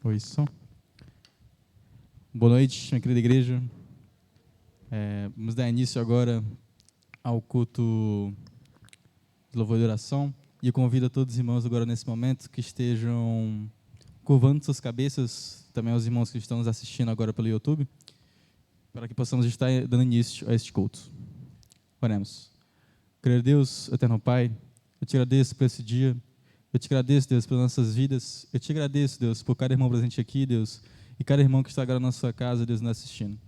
Oi, som. Boa noite, minha querida igreja. Vamos dar início agora ao culto de louvor e oração. E eu convido a todos os irmãos agora nesse momento que estejam curvando suas cabeças, também aos irmãos que estão nos assistindo agora pelo YouTube, para que possamos estar dando início a este culto. Oremos. Querido Deus, eterno Pai, eu te agradeço por esse dia. Eu te agradeço, Deus, pelas nossas vidas. Eu te agradeço, Deus, por cada irmão presente aqui, Deus, e cada irmão que está agora na sua casa, Deus, nos assistindo.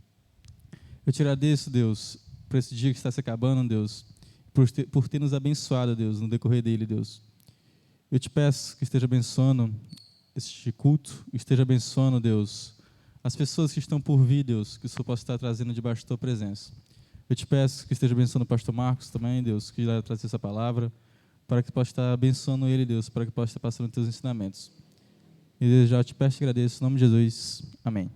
Eu te agradeço, Deus, por esse dia que está se acabando, Deus, por ter nos abençoado, Deus, no decorrer dele, Deus. Eu te peço que esteja abençoando este culto, esteja abençoando, Deus, as pessoas que estão por vir, Deus, que o Senhor possa estar trazendo debaixo da tua presença. Eu te peço que esteja abençoando o pastor Marcos também, Deus, que irá trazer essa palavra, para que possa estar abençoando ele, Deus, para que possa estar passando os teus ensinamentos. E desde já te peço e agradeço, em nome de Jesus. Amém.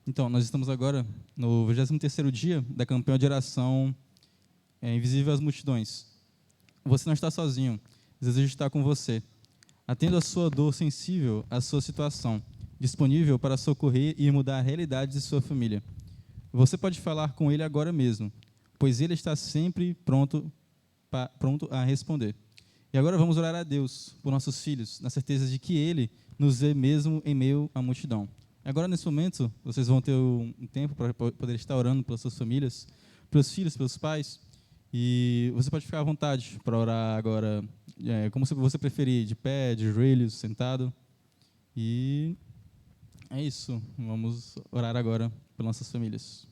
Então, nós estamos agora no 23º dia da campanha de oração Invisível às Multidões. Você não está sozinho, Jesus está com você, atendo a sua dor sensível à sua situação, disponível para socorrer e mudar a realidade de sua família. Você pode falar com Ele agora mesmo, pois Ele está sempre pronto a responder. E agora vamos orar a Deus por nossos filhos, na certeza de que Ele nos vê mesmo em meio à multidão. Agora, nesse momento, vocês vão ter um tempo para poder estar orando pelas suas famílias, pelos filhos, pelos pais, e você pode ficar à vontade para orar agora, como você preferir, de pé, de joelhos, sentado. E é isso, vamos orar agora pelas nossas famílias.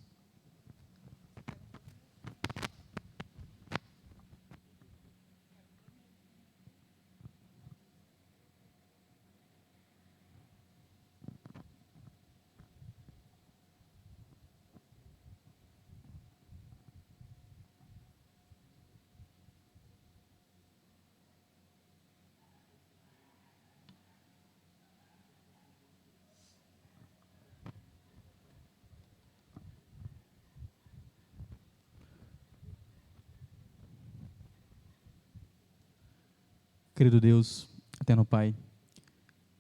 Querido Deus, eterno Pai,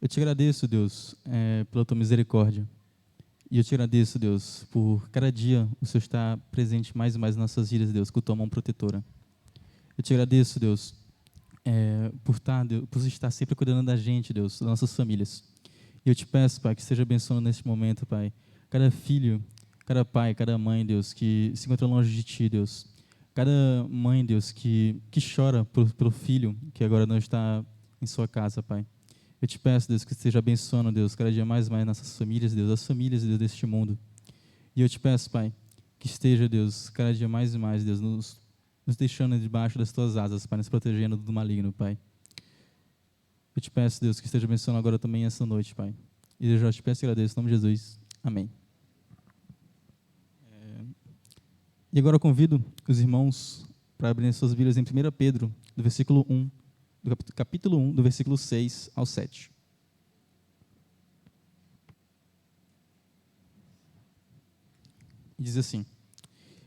eu te agradeço, Deus, pela tua misericórdia. E eu te agradeço, Deus, por cada dia o Senhor estar presente mais e mais nas nossas vidas, Deus, com tua mão protetora. Eu te agradeço, Deus, Deus, por estar sempre cuidando da gente, Deus, das nossas famílias. E eu te peço, Pai, que esteja abençoando neste momento, Pai, cada filho, cada pai, cada mãe, Deus, que se encontra longe de Ti, Deus. Cada mãe, Deus, que chora pelo filho que agora não está em sua casa, Pai. Eu te peço, Deus, que esteja abençoando, Deus, cada dia mais e mais nossas famílias, Deus, as famílias, Deus, deste mundo. E eu te peço, Pai, que esteja, Deus, cada dia mais e mais, Deus, nos deixando debaixo das Tuas asas, Pai, nos protegendo do maligno, Pai. Eu te peço, Deus, que esteja abençoando agora também essa noite, Pai. E eu já te peço e agradeço, em nome de Jesus. Amém. E agora eu convido os irmãos para abrirem suas Bíblias em 1 Pedro, do versículo 1, do capítulo 1, do versículo 6 ao 7. E diz assim: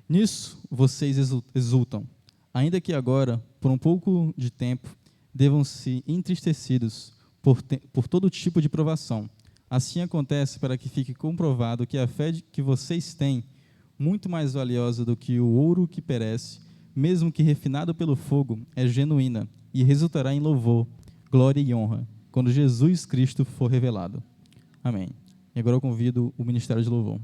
Nisso vocês exultam, ainda que agora, por um pouco de tempo, devam se entristecidos por todo tipo de provação. Assim acontece para que fique comprovado que a fé que vocês têm, muito mais valiosa do que o ouro que perece, mesmo que refinado pelo fogo, é genuína e resultará em louvor, glória e honra, quando Jesus Cristo for revelado. Amém. E agora eu convido o Ministério de Louvor.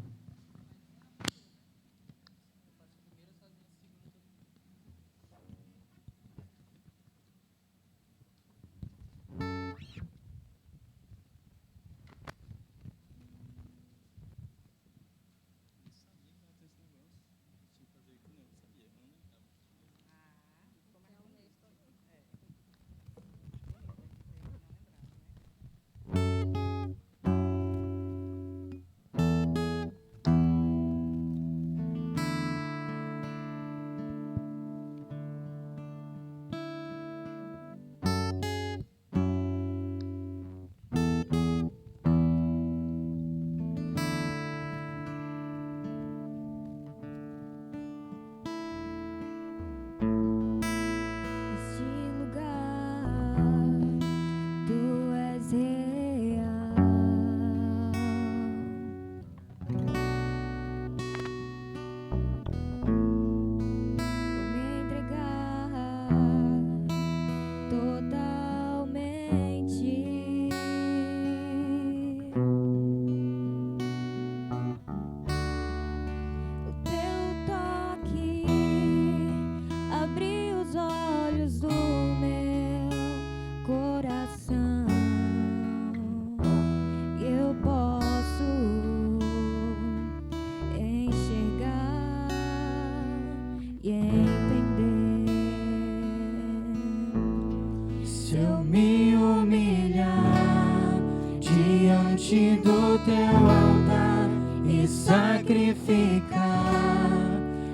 sacrificar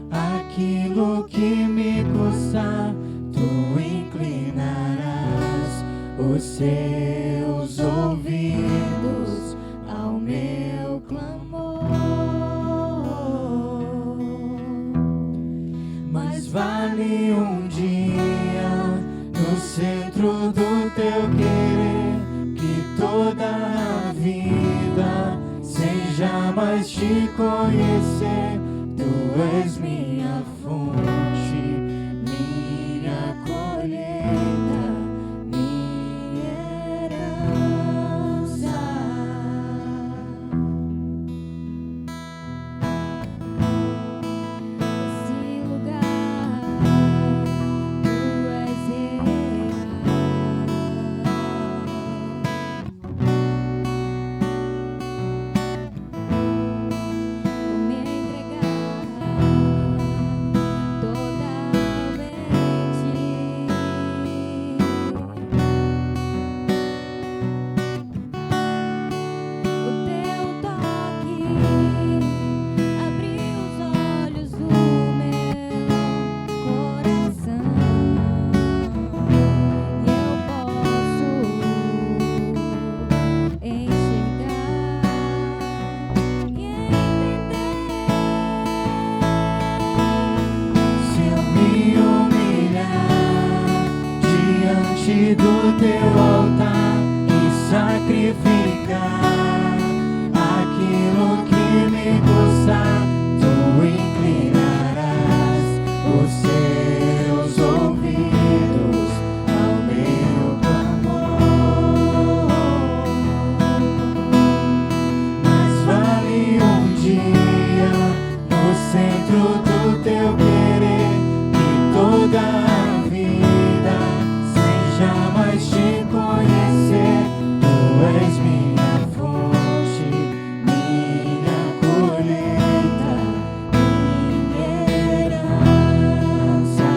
aquilo que me custar, tu inclinarás os seus ouvidos ao meu clamor. Mas vale um dia no centro do teu querer, que toda a vida seja mais te conhecer. Tu és minha fonte, minha colheita, minha herança. Esse lugar, tu és real. Vou me entregar totalmente. O teu toque abriu os olhos do meu coração, e eu posso enxergar e Se eu me humilhar diante do teu altar e sacrificar aquilo que me custar, tu inclinarás os seus ouvidos ao meu clamor. Mas vale um dia no centro do teu querer, que toda a vida seja mais te conhecer. Tu és minha fonte, minha colheita, minha herança.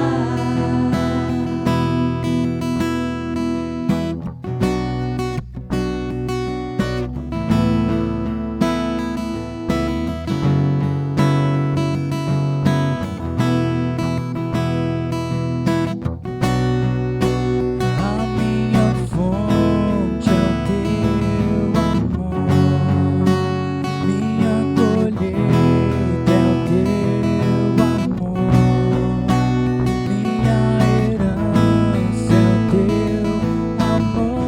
A minha fonte é o teu amor, minha colheita é o teu amor, minha herança é o teu amor.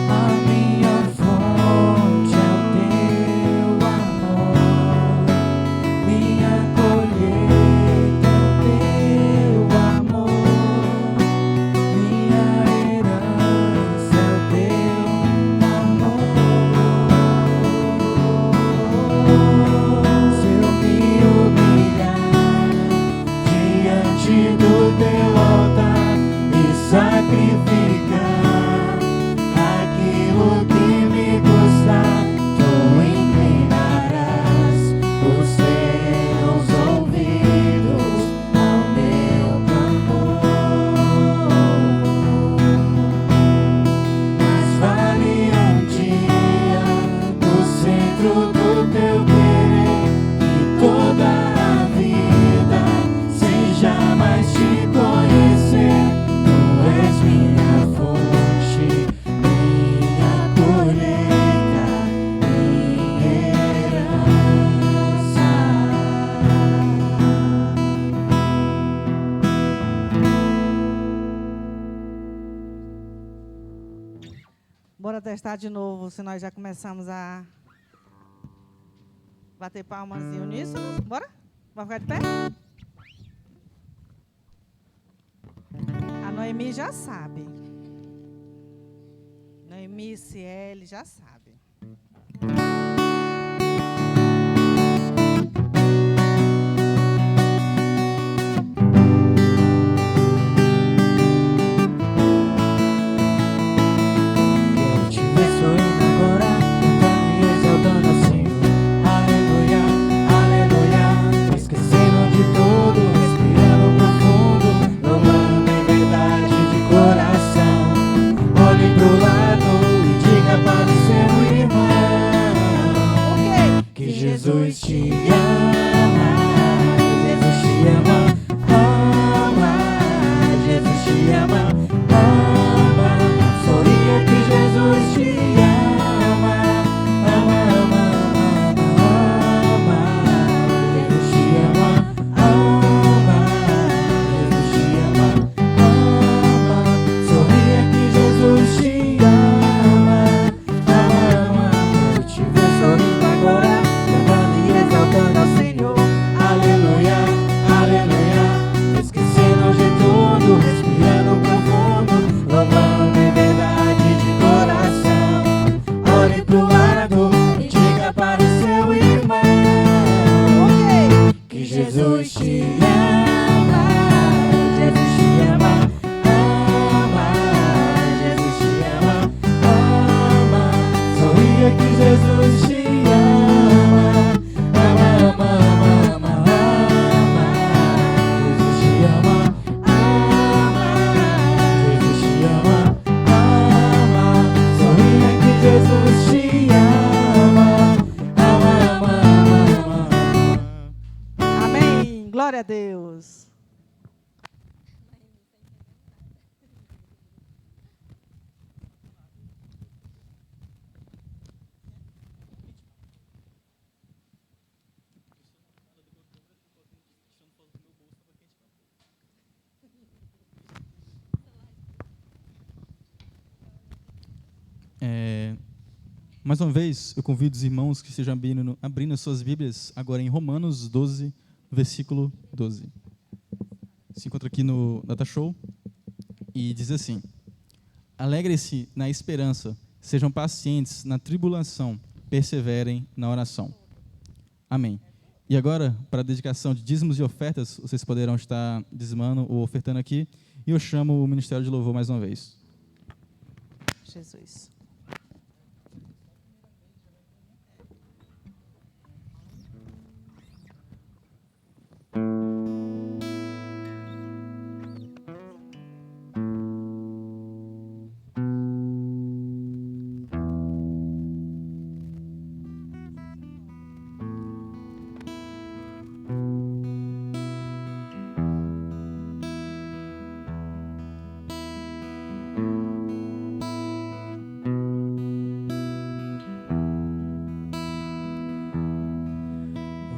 A minha fonte é o teu amor, minha colheita é o teu amor, minha herança é o teu amor. Se eu me humilhar diante do teu altar e sacrificar aquilo que me custar, tu inclinarás os teus ouvidos ao meu clamor. Mas vale um dia no centro do teu querer, que toda a vida seja mais te conhecer. Tu és minha fonte, minha colheita, minha herança. Bora testar de novo, se nós já começamos a bater palmas e uníssonos. Bora? Vamos ficar de pé? A Noemi já sabe. Noemi e Ciele já sabe. Quero te ver sorrindo agora, cantando e exaltando assim. Aleluia, aleluia. Esquecendo de tudo, respirando profundo, louvando em verdade de coração. Olhando Jesus te ama, Jesus te ama, ama, Jesus te ama, ama, sorria que Jesus te ama, ama, ama, ama, Jesus te ama, ama, Jesus te ama, ama, sorria que Jesus te ama, ama, ama, eu te ver sorrindo agora, louvando e exaltando ao Senhor, aleluia, aleluia, esquecendo de tudo, respirando profundo, louvando em verdade de coração. Olhe pro lado e diga para o seu irmão que Jesus te ama, Jesus te ama, ama, Jesus te ama, ama, sorria que Jesus te ama, ama, ama, ama, ama, ama, Jesus te ama, ama, Jesus te ama, ama, sorria que Jesus te ama, ama, ama, ama, ama. Amém. Glória a Deus. Mais uma vez, eu convido os irmãos que estejam abrindo as suas Bíblias agora em Romanos 12, versículo 12. Se encontra aqui no Data Show e diz assim: Alegrem-se na esperança, sejam pacientes na tribulação, perseverem na oração. Amém. E agora, para a dedicação de dízimos e ofertas, vocês poderão estar dizimando ou ofertando aqui, e eu chamo o Ministério de Louvor mais uma vez. Jesus.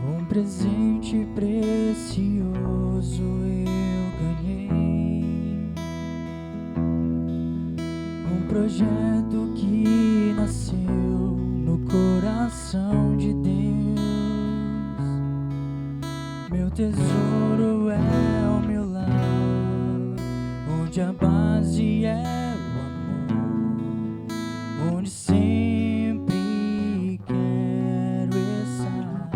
Um presente precioso eu ganhei, um projeto que nasceu no coração de Deus. Meu tesouro é o meu lar, onde a base é o amor, onde sempre quero estar.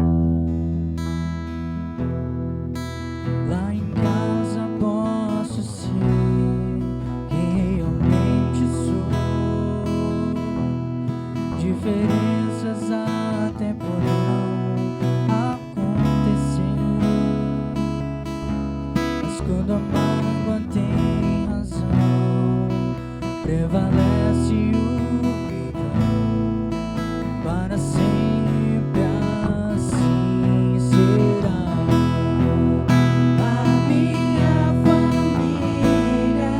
Lá em casa posso ser quem realmente sou. Diferenças até poderão acontecer, mas quando a mágoa tem razão, prevalece o perdão. Para sempre assim será. A minha família,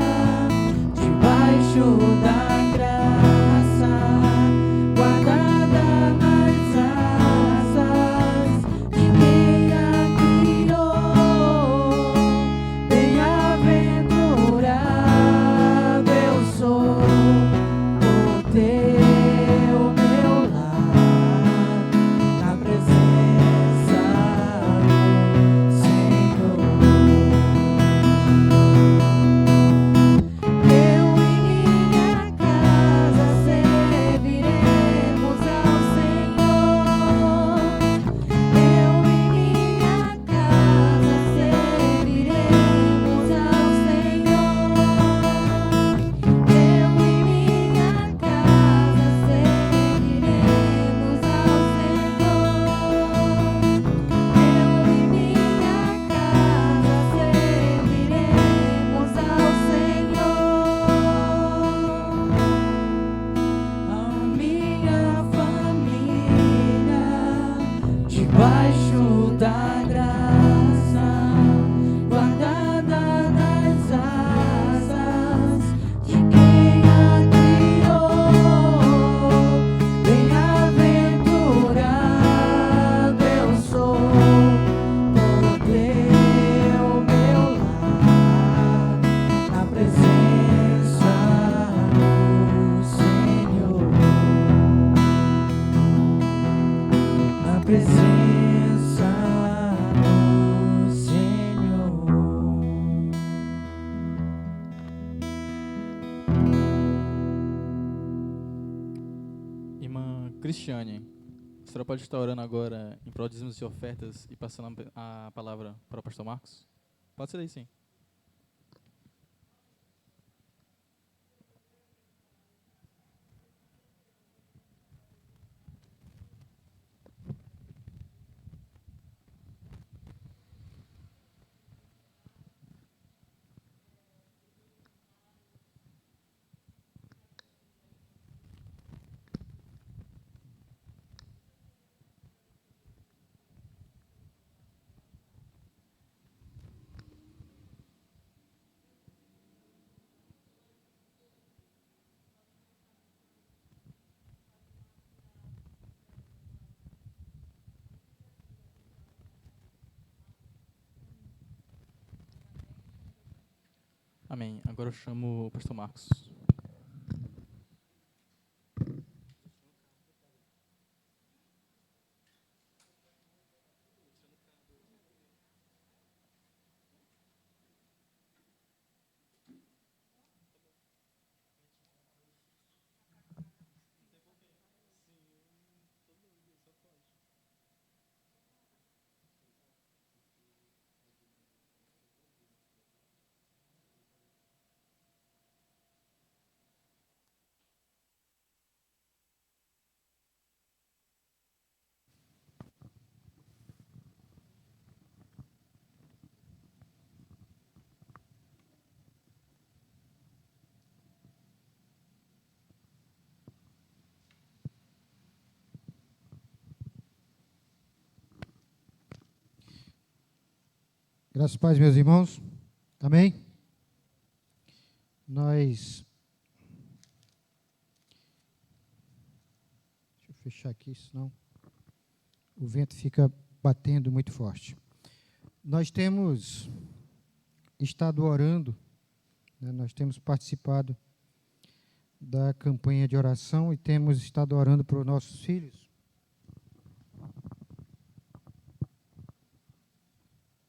debaixo da graça, guardada presença do Senhor. Irmã Cristiane, a senhora pode estar orando agora em prol de dízimos e ofertas e passando a palavra para o pastor Marcos? Pode ser aí, sim. Amém. Agora eu chamo o pastor Marcos. Graças a Deus, meus irmãos. Amém? Deixa eu fechar aqui, senão o vento fica batendo muito forte. Nós temos estado orando, né, nós temos participado da campanha de oração e temos estado orando para os nossos filhos.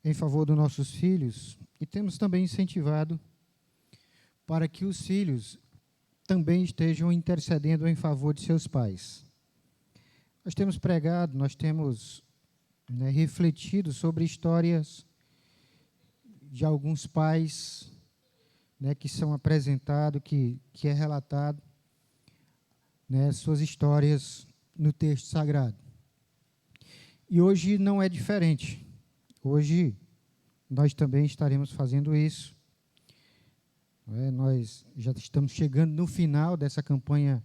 Em favor dos nossos filhos, e temos também incentivado para que os filhos também estejam intercedendo em favor de seus pais. Nós temos pregado, nós temos refletido sobre histórias de alguns pais, que são apresentados, que é relatado, suas histórias no texto sagrado. E hoje não é diferente. Hoje, nós também estaremos fazendo isso. Nós já estamos chegando no final dessa campanha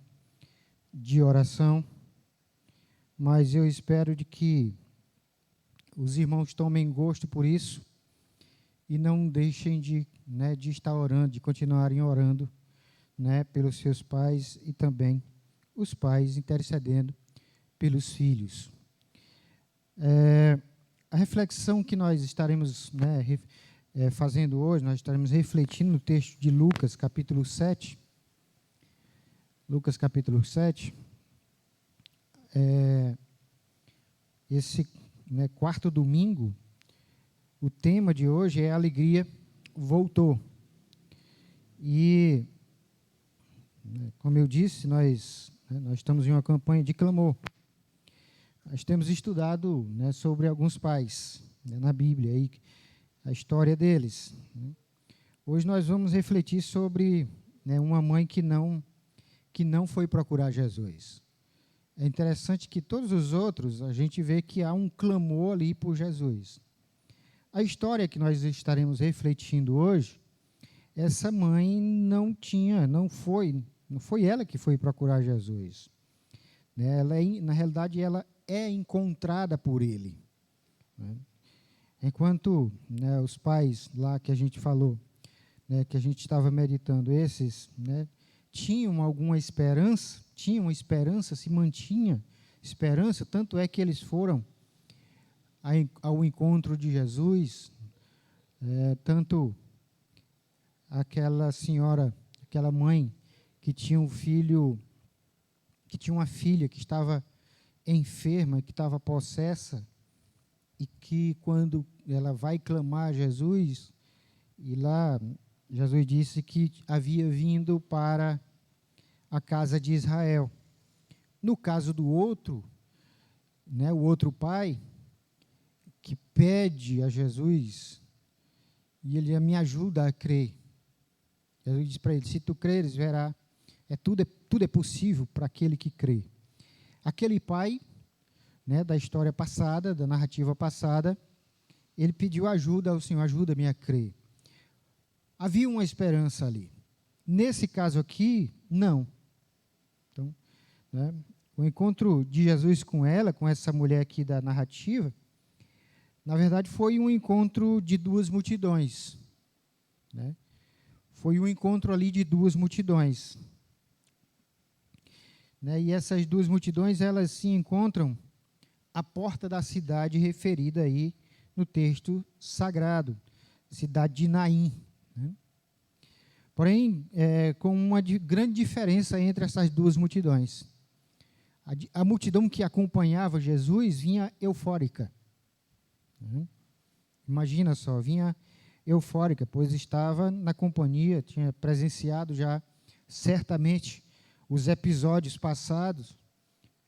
de oração, mas eu espero de que os irmãos tomem gosto por isso e não deixem de estar orando, de continuarem orando, pelos seus pais e também os pais intercedendo pelos filhos. A reflexão que nós estaremos fazendo hoje, nós estaremos refletindo no texto de Lucas, capítulo 7. Lucas, capítulo 7. Esse quarto domingo, o tema de hoje é Alegria Voltou. E, como eu disse, nós estamos em uma campanha de clamor. Nós temos estudado sobre alguns pais na Bíblia, aí, a história deles. Hoje nós vamos refletir sobre uma mãe que não foi procurar Jesus. É interessante que todos os outros, a gente vê que há um clamor ali por Jesus. A história que nós estaremos refletindo hoje, essa mãe não foi ela que foi procurar Jesus. Na realidade, ela é encontrada por ele. Enquanto os pais lá que a gente falou, que a gente estava meditando, esses tinham alguma esperança, se mantinha esperança, tanto é que eles foram ao encontro de Jesus, tanto aquela senhora, aquela mãe que tinha um filho, que tinha uma filha que estava enferma, que estava possessa, e que quando ela vai clamar a Jesus, e lá Jesus disse que havia vindo para a casa de Israel. No caso do outro, né, o outro pai, que pede a Jesus, e ele me ajuda a crer. Jesus diz para ele: se tu creres, verá. Tudo é possível para aquele que crê. Aquele pai, né, da história passada, da narrativa passada, ele pediu ajuda ao Senhor: ajuda-me a crer. Havia uma esperança ali. Nesse caso aqui, não. Então, né, o encontro de Jesus com ela, com essa mulher aqui da narrativa, na verdade foi um encontro de duas multidões, né? Foi um encontro ali de duas multidões, né? E essas duas multidões, elas se encontram à porta da cidade referida aí no texto sagrado, cidade de Naim, né? Porém, com uma grande diferença entre essas duas multidões. A multidão que acompanhava Jesus vinha eufórica. Imagina só, vinha eufórica, pois estava na companhia, tinha presenciado já certamente os episódios passados.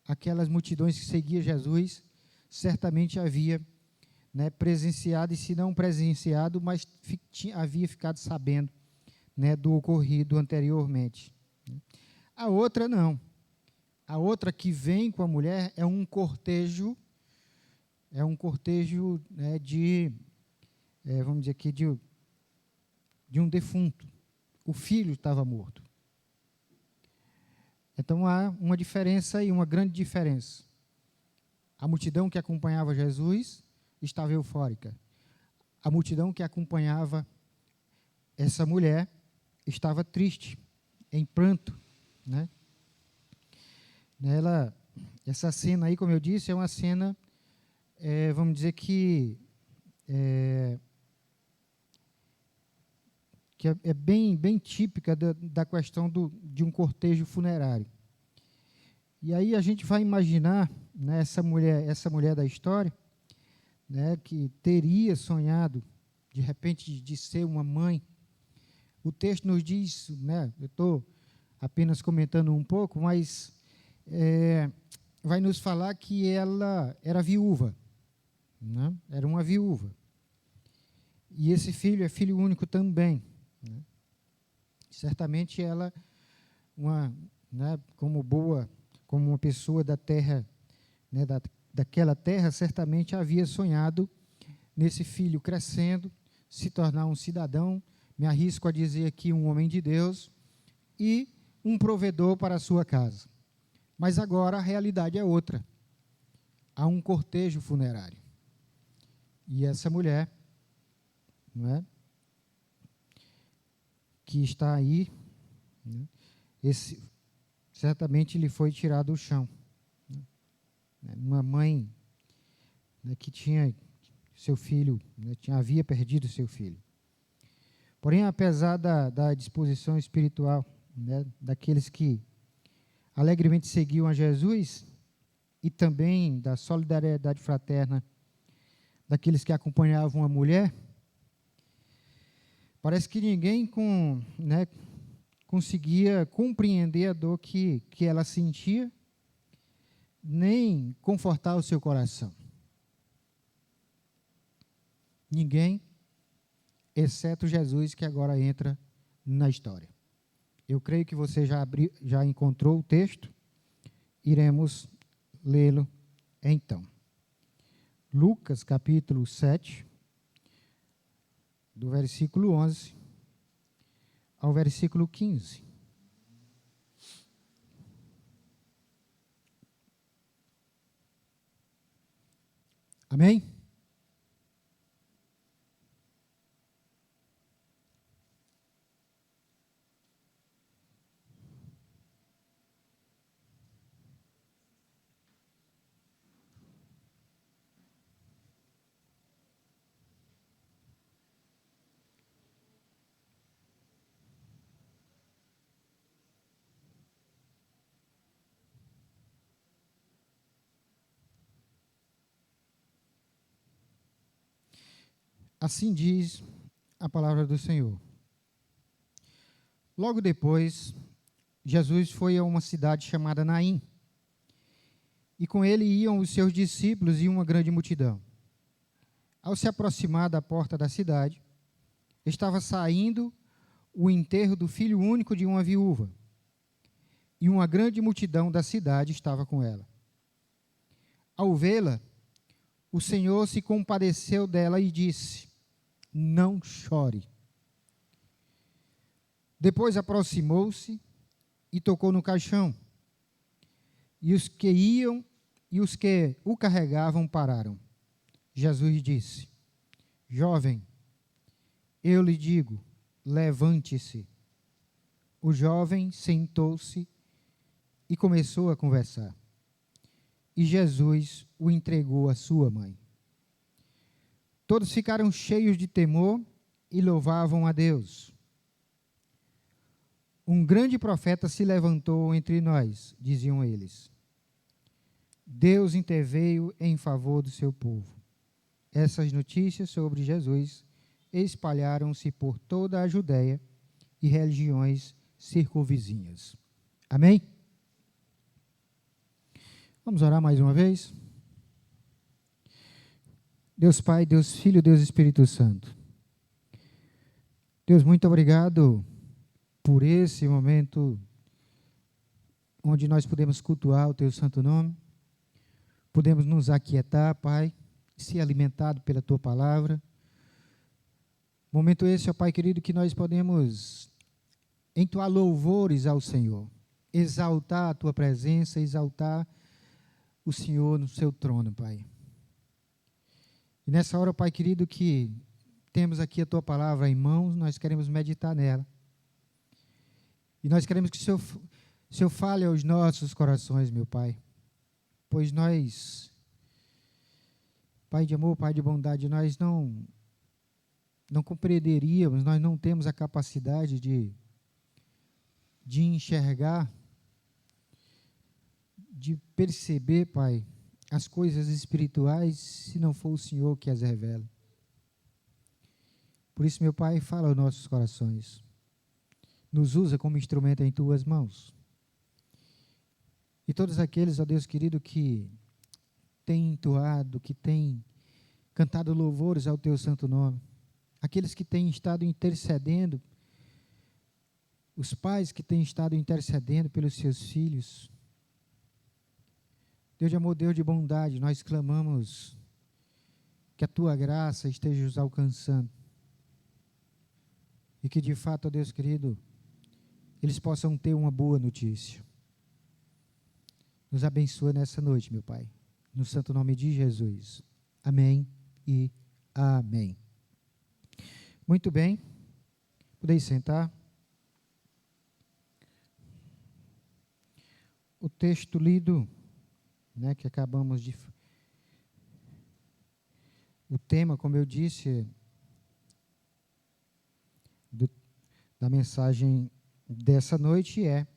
Aquelas multidões que seguiam Jesus certamente havia, né, presenciado, e se não presenciado, mas havia ficado sabendo, né, do ocorrido anteriormente. A outra não. A outra que vem com a mulher é um cortejo, né, vamos dizer aqui, de um defunto. O filho estava morto. Então há uma diferença aí, uma grande diferença. A multidão que acompanhava Jesus estava eufórica. A multidão que acompanhava essa mulher estava triste, em pranto, né? Essa cena aí, como eu disse, é uma cena, vamos dizer que é bem típica da questão de um cortejo funerário. E aí a gente vai imaginar, né, essa mulher da história, né, que teria sonhado, de repente, de ser uma mãe. O texto nos diz, né, eu estou apenas comentando um pouco, mas vai nos falar que ela era viúva, né? Era uma viúva. E esse filho é filho único também, né? Certamente ela, né, como uma pessoa da terra, né, daquela terra, certamente havia sonhado nesse filho crescendo, se tornar um cidadão, me arrisco a dizer aqui um homem de Deus, e um provedor para a sua casa. Mas agora a realidade é outra. Há um cortejo funerário. E essa mulher, não é, que está aí, né, certamente lhe foi tirado do chão. Uma mãe, né, que tinha seu filho, né, havia perdido seu filho. Porém, apesar da disposição espiritual, né, daqueles que alegremente seguiam a Jesus, e também da solidariedade fraterna daqueles que acompanhavam a mulher, parece que ninguém conseguia compreender a dor que ela sentia, nem confortar o seu coração. Ninguém, exceto Jesus, que agora entra na história. Eu creio que você já encontrou o texto. Iremos lê-lo então. Lucas, capítulo 7, do versículo 11 ao versículo 15. Amém? Assim diz a palavra do Senhor. Logo depois, Jesus foi a uma cidade chamada Naim, e com ele iam os seus discípulos e uma grande multidão. Ao se aproximar da porta da cidade, estava saindo o enterro do filho único de uma viúva, e uma grande multidão da cidade estava com ela. Ao vê-la, o Senhor se compadeceu dela e disse: não chore. Depois aproximou-se e tocou no caixão. E os que iam e os que o carregavam pararam. Jesus disse: jovem, eu lhe digo, levante-se. O jovem sentou-se e começou a conversar. E Jesus o entregou à sua mãe. Todos ficaram cheios de temor e louvavam a Deus. Um grande profeta se levantou entre nós, diziam eles. Deus interveio em favor do seu povo. Essas notícias sobre Jesus espalharam-se por toda a Judéia e regiões circunvizinhas. Amém? Vamos orar mais uma vez? Deus Pai, Deus Filho, Deus Espírito Santo. Deus, muito obrigado por esse momento onde nós podemos cultuar o Teu santo nome, podemos nos aquietar, Pai, ser alimentado pela Tua palavra. Momento esse, ó Pai querido, que nós podemos entoar louvores ao Senhor, exaltar a Tua presença, exaltar o Senhor no seu trono, Pai. E nessa hora, Pai querido, que temos aqui a Tua palavra em mãos, nós queremos meditar nela. E nós queremos que o Senhor fale aos nossos corações, meu Pai. Pois nós, Pai de amor, Pai de bondade, nós não compreenderíamos, nós não temos a capacidade de enxergar, de perceber, Pai, as coisas espirituais, se não for o Senhor que as revela. Por isso, meu Pai, fala aos nossos corações. Nos usa como instrumento em Tuas mãos. E todos aqueles, ó Deus querido, que têm entoado, que têm cantado louvores ao Teu santo nome, aqueles que têm estado intercedendo, os pais que têm estado intercedendo pelos seus filhos. Deus de amor, Deus de bondade, nós clamamos que a Tua graça esteja os alcançando. E que de fato, ó Deus querido, eles possam ter uma boa notícia. Nos abençoa nessa noite, meu Pai. No santo nome de Jesus. Amém e amém. Muito bem. Podeis sentar. O texto lido, que acabamos de... O tema, como eu disse, da mensagem dessa noite é: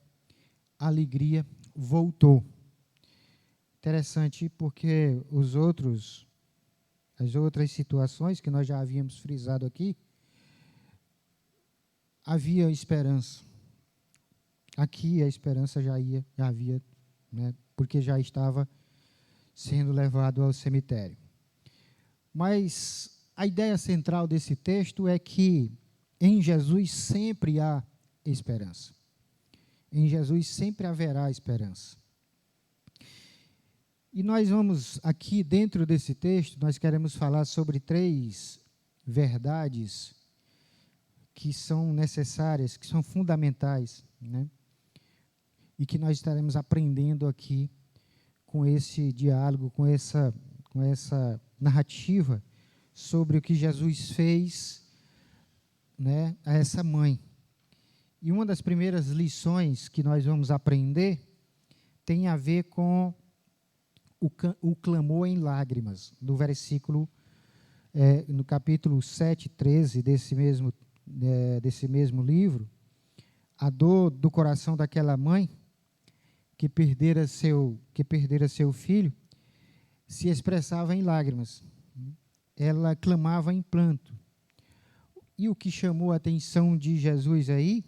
a alegria voltou. Interessante porque as outras situações que nós já havíamos frisado aqui, havia esperança. Aqui a esperança já havia, porque já estava sendo levado ao cemitério. Mas a ideia central desse texto é que em Jesus sempre há esperança. Em Jesus sempre haverá esperança. E nós vamos aqui, dentro desse texto, nós queremos falar sobre 3 verdades que são necessárias, que são fundamentais, e que nós estaremos aprendendo aqui com esse diálogo, com essa narrativa sobre o que Jesus fez, a essa mãe. E uma das primeiras lições que nós vamos aprender tem a ver com o clamor em lágrimas, do versículo, no capítulo 7, 13 desse mesmo livro, a dor do coração daquela mãe que perdera seu filho se expressava em lágrimas. ela clamava em planto. E o que chamou a atenção de Jesus aí,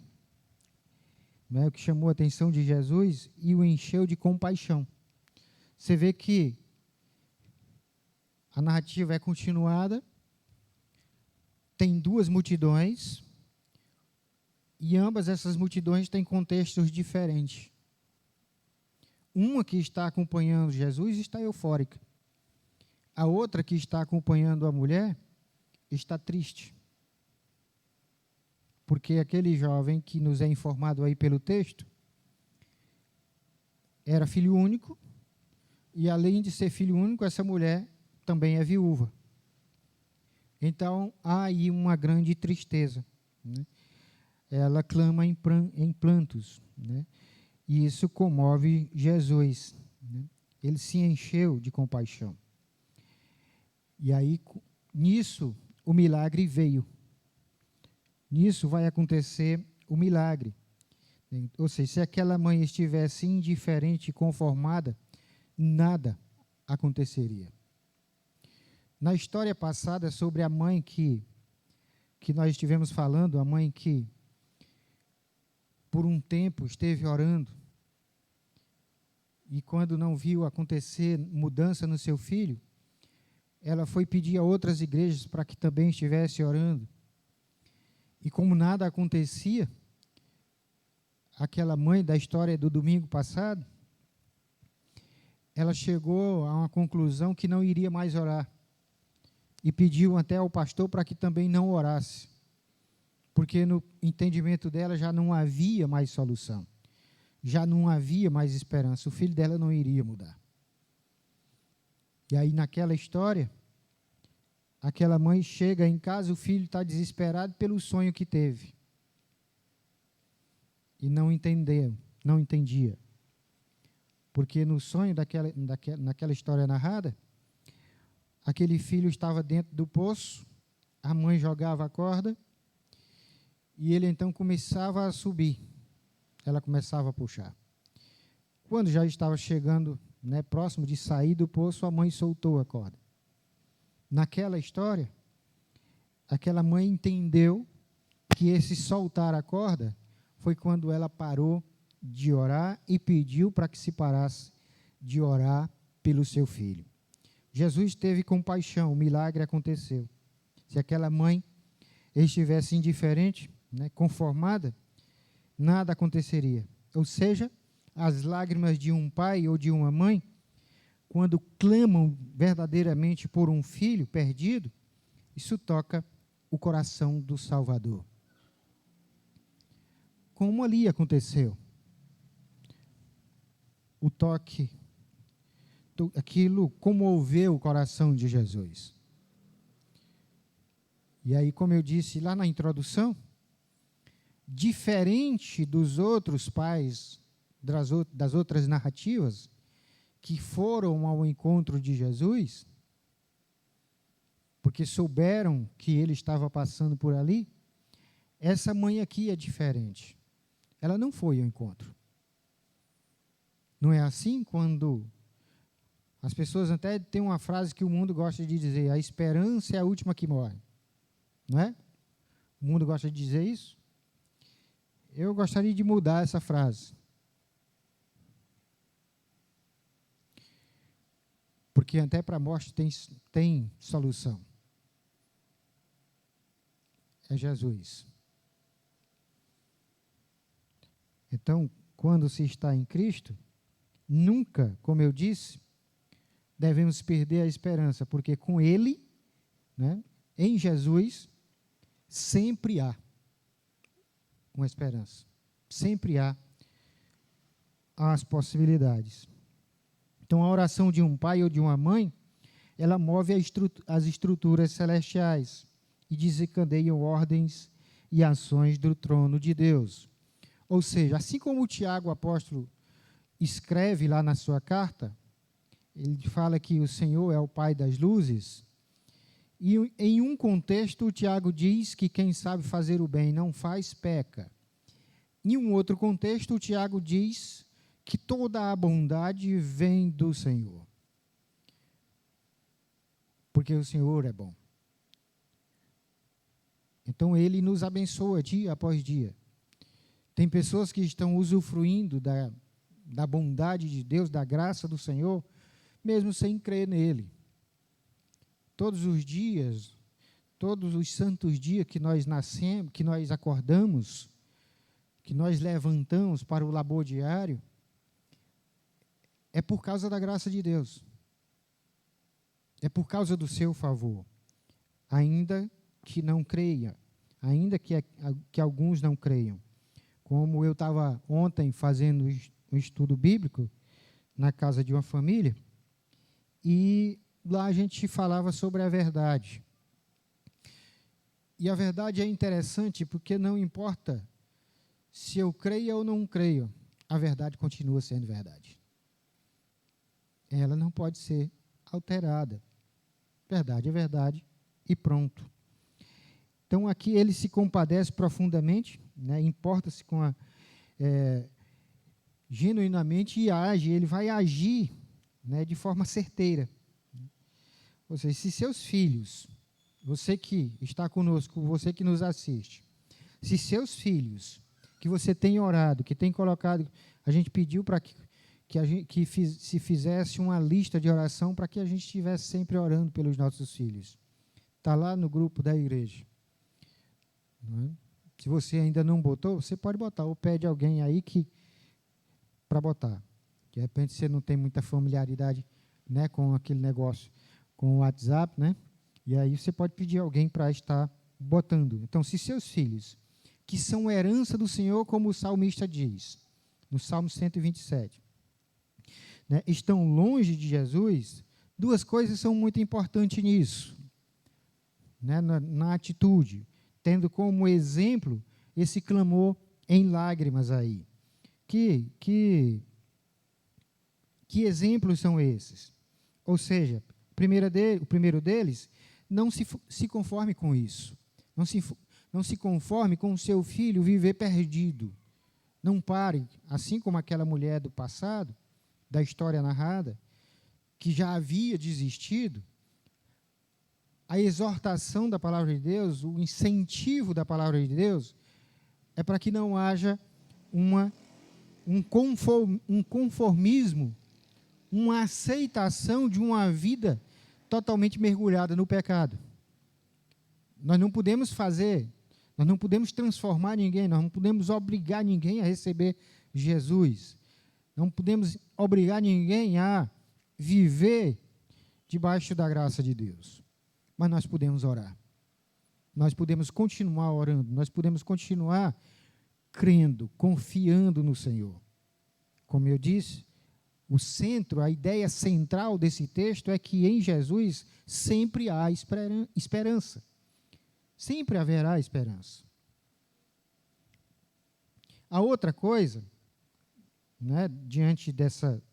né, o que chamou a atenção de Jesus e o encheu de compaixão. Você vê que a narrativa é continuada, tem duas multidões, e ambas essas multidões têm contextos diferentes. Uma que está acompanhando Jesus está eufórica. A outra que está acompanhando a mulher está triste. Porque aquele jovem que nos é informado aí pelo texto era filho único, e além de ser filho único, essa mulher também é viúva. Então, há aí uma grande tristeza, né? Ela clama em plantos, né? E isso comove Jesus, né? Ele se encheu de compaixão. E aí, nisso, o milagre veio. Nisso vai acontecer o milagre. Ou seja, se aquela mãe estivesse indiferente e conformada, nada aconteceria. Na história passada, sobre a mãe que nós estivemos falando, a mãe que por um tempo esteve orando, e quando não viu acontecer mudança no seu filho, ela foi pedir a outras igrejas para que também estivesse orando. E como nada acontecia, aquela mãe da história do domingo passado, ela chegou a uma conclusão que não iria mais orar. E pediu até ao pastor para que também não orasse. Porque no entendimento dela já não havia mais solução. Já não havia mais esperança. O filho dela não iria mudar. E aí, naquela história, aquela mãe chega em casa, o filho está desesperado pelo sonho que teve. E não entendia. Porque no sonho naquela história narrada, aquele filho estava dentro do poço, a mãe jogava a corda, e ele então começava a subir. Ela começava a puxar. Quando já estava chegando, né, próximo de sair do poço, a mãe soltou a corda. Naquela história, aquela mãe entendeu que esse soltar a corda foi quando ela parou de orar e pediu para que se parasse de orar pelo seu filho. Jesus teve compaixão, o milagre aconteceu. Se aquela mãe estivesse indiferente, né, conformada, nada aconteceria. Ou seja, as lágrimas de um pai ou de uma mãe, quando clamam verdadeiramente por um filho perdido, isso toca o coração do Salvador. Como ali aconteceu? O toque, aquilo comoveu o coração de Jesus. E aí, como eu disse lá na introdução, diferente dos outros pais, das outras narrativas, que foram ao encontro de Jesus, porque souberam que ele estava passando por ali, essa mãe aqui é diferente. Ela não foi ao encontro. Não é assim quando as pessoas até têm uma frase que o mundo gosta de dizer: a esperança é a última que morre. Não é? O mundo gosta de dizer isso? Eu gostaria de mudar essa frase. Porque até para a morte tem solução. É Jesus. Então, quando se está em Cristo, nunca, como eu disse, devemos perder a esperança, porque com Ele, né, em Jesus, sempre há uma esperança. Sempre há as possibilidades. Então, a oração de um pai ou de uma mãe, ela move as estruturas celestiais e desencadeiam ordens e ações do trono de Deus. Ou seja, assim como o Tiago, o apóstolo, escreve lá na sua carta, ele fala que o Senhor é o Pai das luzes, e em um contexto o Tiago diz que quem sabe fazer o bem não faz, peca. Em um outro contexto o Tiago diz que toda a bondade vem do Senhor. Porque o Senhor é bom. Então, Ele nos abençoa dia após dia. Tem pessoas que estão usufruindo da bondade de Deus, da graça do Senhor, mesmo sem crer nele. Todos os dias, todos os santos dias que nós nascemos, que nós acordamos, que nós levantamos para o labor diário, é por causa da graça de Deus. É por causa do seu favor. Ainda que não creia, ainda que alguns não creiam. Como eu estava ontem fazendo um estudo bíblico na casa de uma família, e lá a gente falava sobre a verdade. E a verdade é interessante porque não importa se eu creio ou não creio, a verdade continua sendo verdade. Ela não pode ser alterada. Verdade é verdade e pronto. Então, aqui ele se compadece profundamente, né, importa-se com genuinamente e age, ele vai agir, né, de forma certeira. Ou seja, se seus filhos, você que está conosco, você que nos assiste, se seus filhos, que você tem orado, que tem colocado, a gente pediu para se fizesse uma lista de oração para que a gente estivesse sempre orando pelos nossos filhos. Está lá no grupo da igreja. Não é? Se você ainda não botou, você pode botar, ou pede alguém aí para botar. De repente você não tem muita familiaridade, né, com aquele negócio, com o WhatsApp, né? E aí você pode pedir alguém para estar botando. Então, se seus filhos, que são herança do Senhor, como o salmista diz, no Salmo 127, né, estão longe de Jesus, duas coisas são muito importantes nisso, né, na atitude, tendo como exemplo esse clamor em lágrimas aí. Que exemplos são esses? Ou seja, o primeiro deles, não se conforme com isso. Não se conforme com o seu filho viver perdido. Não pare, assim como aquela mulher do passado, da história narrada, que já havia desistido. A exortação da palavra de Deus, o incentivo da palavra de Deus, é para que não haja um conformismo, uma aceitação de uma vida totalmente mergulhada no pecado. Nós não podemos nós não podemos transformar ninguém, nós não podemos obrigar ninguém a receber Jesus. Não podemos obrigar ninguém a viver debaixo da graça de Deus. Mas nós podemos orar. Nós podemos continuar orando, nós podemos continuar crendo, confiando no Senhor. Como eu disse, o centro, a ideia central desse texto é que em Jesus sempre há esperança. Sempre haverá esperança. A outra coisa, né, diante dessa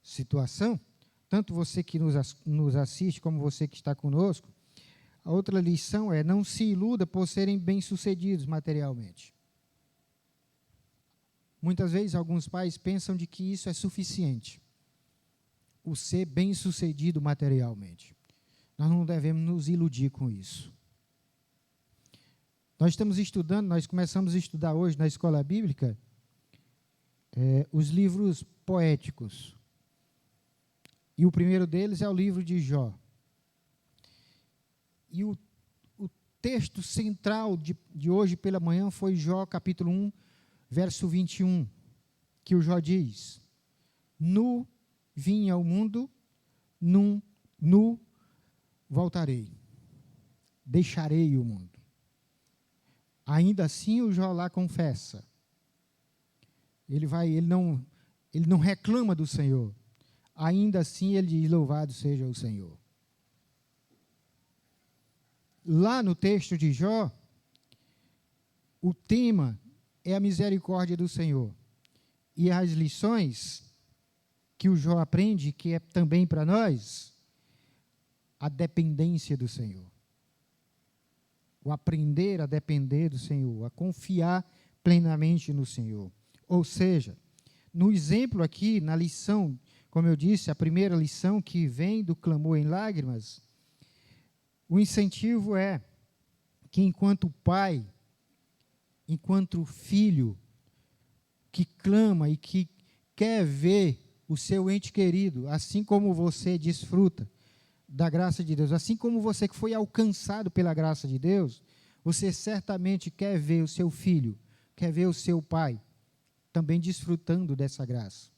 situação, tanto você que nos assiste como você que está conosco, a outra lição é: não se iluda por serem bem-sucedidos materialmente. Muitas vezes alguns pais pensam de que isso é suficiente, o ser bem-sucedido materialmente. Nós não devemos nos iludir com isso. Nós estamos estudando, nós começamos a estudar hoje na escola bíblica os livros poéticos. E o primeiro deles é o livro de Jó. E o texto central de hoje pela manhã foi Jó, capítulo 1, verso 21, que o Jó diz: Nu vim ao mundo, nu voltarei, deixarei o mundo. Ainda assim o Jó lá confessa. Ele não reclama do Senhor. Ainda assim ele diz: louvado seja o Senhor. Lá no texto de Jó, o tema é a misericórdia do Senhor. E as lições que o Jó aprende, que é também para nós, a dependência do Senhor. O aprender a depender do Senhor, a confiar plenamente no Senhor. Ou seja, no exemplo aqui, na lição, como eu disse, a primeira lição que vem do clamor em lágrimas, o incentivo é que enquanto pai, enquanto filho, que clama e que quer ver o seu ente querido, assim como você desfruta da graça de Deus, assim como você que foi alcançado pela graça de Deus, você certamente quer ver o seu filho, quer ver o seu pai também desfrutando dessa graça,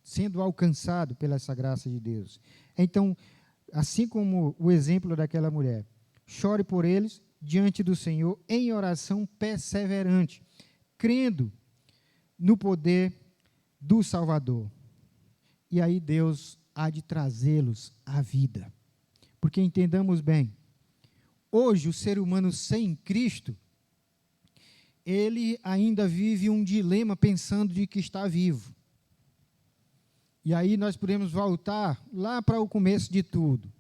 sendo alcançado pela essa graça de Deus. Então, assim como o exemplo daquela mulher, chore por eles diante do Senhor em oração perseverante, crendo no poder do Salvador. E aí Deus há de trazê-los à vida. Porque entendamos bem, hoje o ser humano sem Cristo, ele ainda vive um dilema pensando de que está vivo. E aí nós podemos voltar lá para o começo de tudo.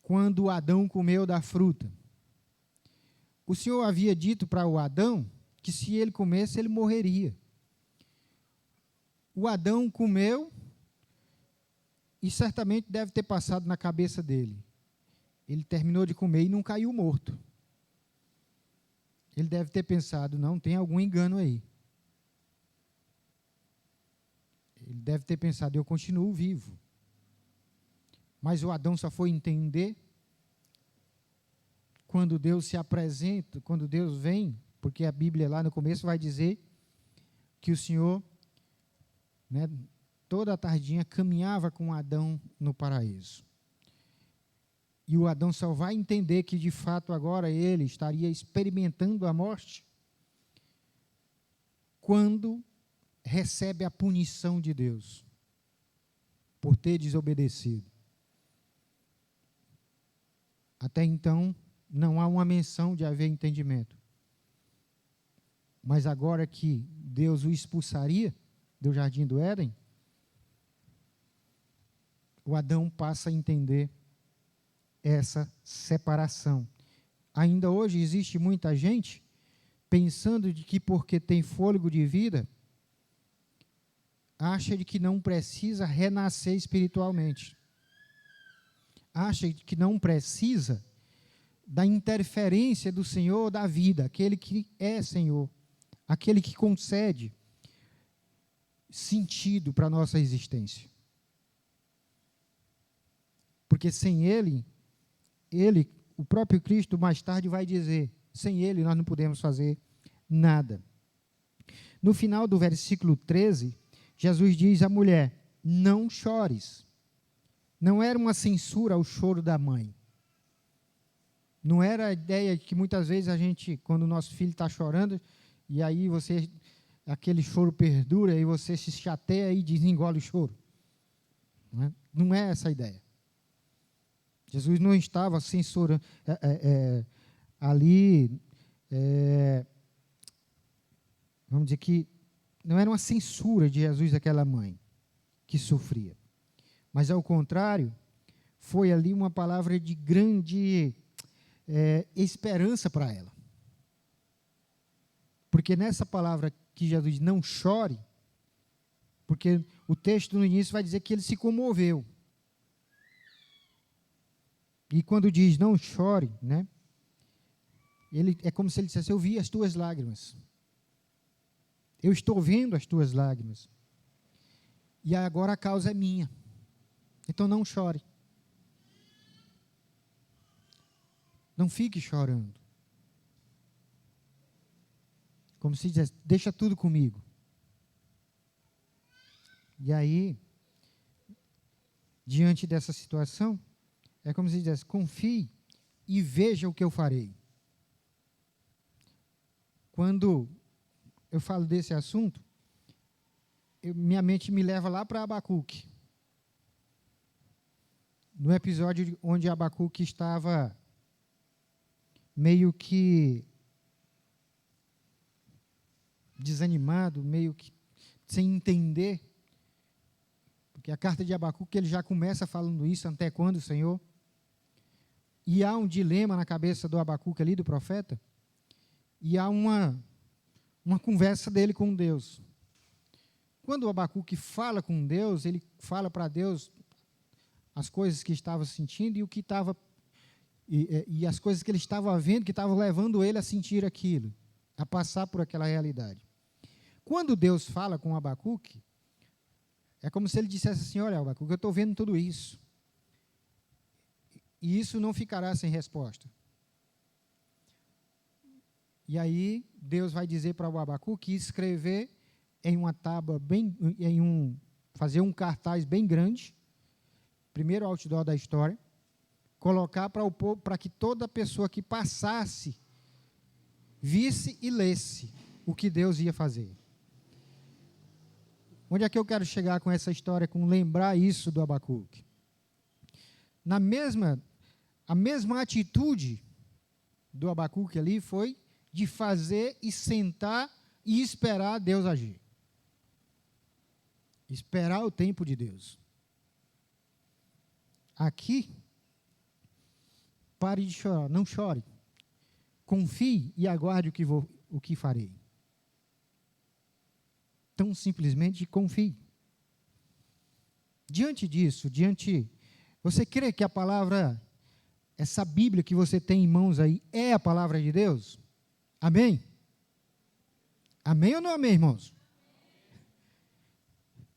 Quando Adão comeu da fruta. O Senhor havia dito para o Adão que se ele comesse, ele morreria. O Adão comeu e certamente deve ter passado na cabeça dele. Ele terminou de comer e não caiu morto. Ele deve ter pensado, não, tem algum engano aí. Ele deve ter pensado, eu continuo vivo. Mas o Adão só foi entender quando Deus se apresenta, quando Deus vem, porque a Bíblia lá no começo vai dizer que o Senhor, né, toda a tardinha caminhava com Adão no paraíso. E o Adão só vai entender que de fato agora ele estaria experimentando a morte quando recebe a punição de Deus por ter desobedecido. Até então, não há uma menção de haver entendimento. Mas agora que Deus o expulsaria do jardim do Éden, o Adão passa a entender essa separação. Ainda hoje existe muita gente pensando de que porque tem fôlego de vida, acha de que não precisa renascer espiritualmente. Acha de que não precisa da interferência do Senhor da vida, aquele que é Senhor, aquele que concede sentido para a nossa existência. Porque sem Ele, o próprio Cristo mais tarde vai dizer, sem Ele nós não podemos fazer nada. No final do versículo 13, Jesus diz à mulher, não chores. Não era uma censura ao choro da mãe. Não era a ideia de que muitas vezes a gente, quando o nosso filho está chorando, e aí aquele choro perdura, e você se chateia e desengole o choro. Não é essa a ideia. Jesus não estava censurando ali, vamos dizer que não era uma censura de Jesus àquela mãe que sofria. Mas, ao contrário, foi ali uma palavra de grande esperança para ela. Porque nessa palavra que Jesus diz, não chore, porque o texto no início vai dizer que ele se comoveu. E quando diz não chore, né, é como se ele dissesse, eu vi as tuas lágrimas. Eu estou vendo as tuas lágrimas. E agora a causa é minha. Então não chore. Não fique chorando. Como se dissesse, deixa tudo comigo. E aí, diante dessa situação, é como se dissesse, confie e veja o que eu farei. Quando eu falo desse assunto, minha mente me leva lá para Abacuque. No episódio onde Abacuque estava meio que desanimado, meio que sem entender, porque a carta de Abacuque ele já começa falando isso, até quando, Senhor? E há um dilema na cabeça do Abacuque ali, do profeta, e há uma conversa dele com Deus. Quando o Abacuque fala com Deus, ele fala para Deus as coisas que estava sentindo e o que estava e as coisas que ele estava vendo, que estavam levando ele a sentir aquilo, a passar por aquela realidade. Quando Deus fala com Abacuque, é como se ele dissesse assim: olha, Abacuque, eu estou vendo tudo isso. E isso não ficará sem resposta. E aí Deus vai dizer para o Abacuque escrever em uma tábua fazer um cartaz bem grande, primeiro outdoor da história, colocar para o povo, para que toda pessoa que passasse visse e lesse o que Deus ia fazer. Onde é que eu quero chegar com essa história, com lembrar isso do Abacuque? A mesma atitude do Abacuque ali foi de fazer e sentar e esperar Deus agir. Esperar o tempo de Deus. Aqui, pare de chorar, não chore. Confie e aguarde o que farei. Tão simplesmente confie. Diante disso, você crê que a palavra, essa Bíblia que você tem em mãos aí, é a palavra de Deus? Amém? Amém ou não amém, irmãos?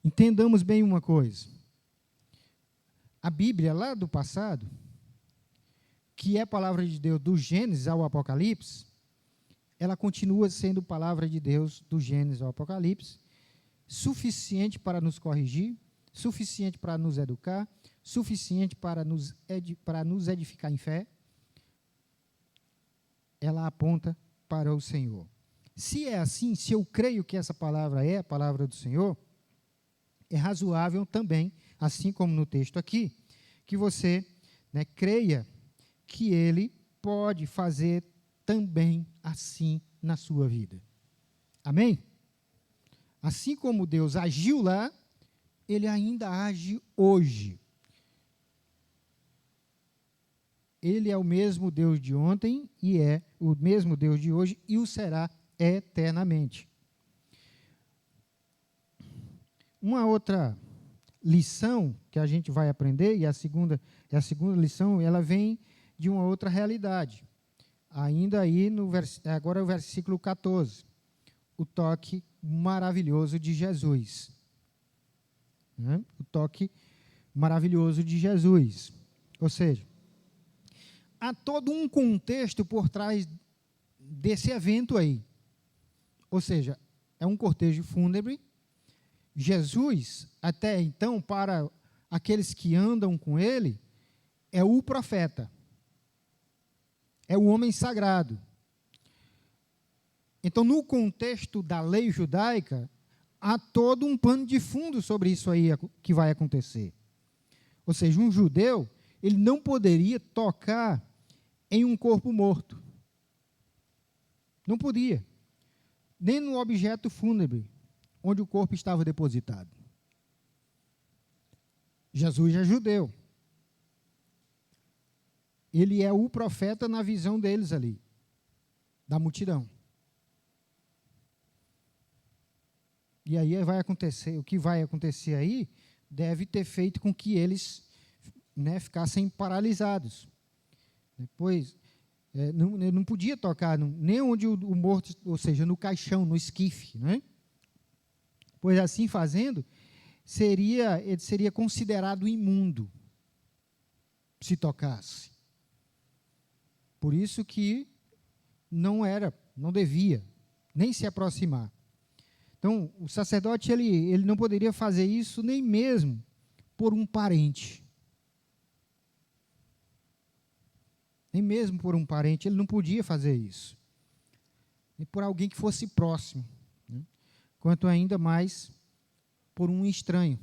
Entendamos bem uma coisa. A Bíblia lá do passado, que é a palavra de Deus do Gênesis ao Apocalipse, ela continua sendo palavra de Deus do Gênesis ao Apocalipse, suficiente para nos corrigir, suficiente para nos educar, suficiente para nos edificar em fé. Ela aponta para o Senhor. Se é assim, se eu creio que essa palavra é a palavra do Senhor, é razoável também, assim como no texto aqui, que você creia que Ele pode fazer também assim na sua vida. Amém? Assim como Deus agiu lá, Ele ainda age hoje. Ele é o mesmo Deus de ontem e é o mesmo Deus de hoje e o será eternamente. Uma outra lição que a gente vai aprender, e a segunda lição, ela vem de uma outra realidade. Ainda aí, agora o versículo 14, o toque maravilhoso de Jesus. O toque maravilhoso de Jesus. Ou seja, há todo um contexto por trás desse evento aí. Ou seja, é um cortejo fúnebre. Jesus, até então, para aqueles que andam com ele, é o profeta. É o homem sagrado. Então, no contexto da lei judaica, há todo um pano de fundo sobre isso aí que vai acontecer. Ou seja, um judeu, ele não poderia tocar em um corpo morto. Não podia. Nem no objeto fúnebre, onde o corpo estava depositado. Jesus é judeu. Ele é o profeta na visão deles ali, da multidão. E aí vai acontecer, o que vai acontecer aí, deve ter feito com que eles ficassem paralisados. Depois, não podia tocar, nem onde o morto, ou seja, no caixão, no esquife, né? Pois assim fazendo, ele seria considerado imundo, se tocasse. Por isso que não devia nem se aproximar. Então, o sacerdote, ele não poderia fazer isso nem mesmo por um parente. Nem mesmo por um parente, ele não podia fazer isso. E por alguém que fosse próximo. Quanto ainda mais por um estranho.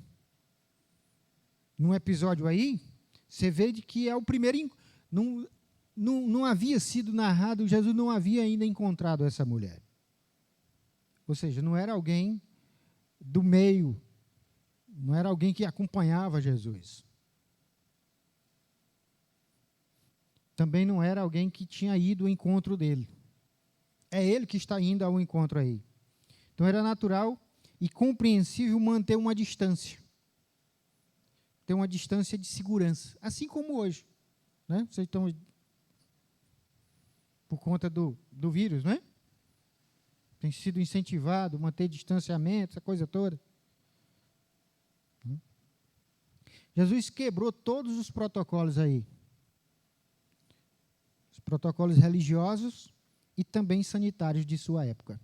Num episódio aí, você vê de que é o primeiro... Não havia sido narrado, Jesus não havia ainda encontrado essa mulher. Ou seja, não era alguém do meio, não era alguém que acompanhava Jesus. Também não era alguém que tinha ido ao encontro dele. É ele que está indo ao encontro aí. Então era natural e compreensível manter uma distância. Ter uma distância de segurança. Assim como hoje. Vocês estão por conta do vírus, não é? Tem sido incentivado, manter distanciamento, essa coisa toda. Jesus quebrou todos os protocolos aí. Os protocolos religiosos e também sanitários de sua época.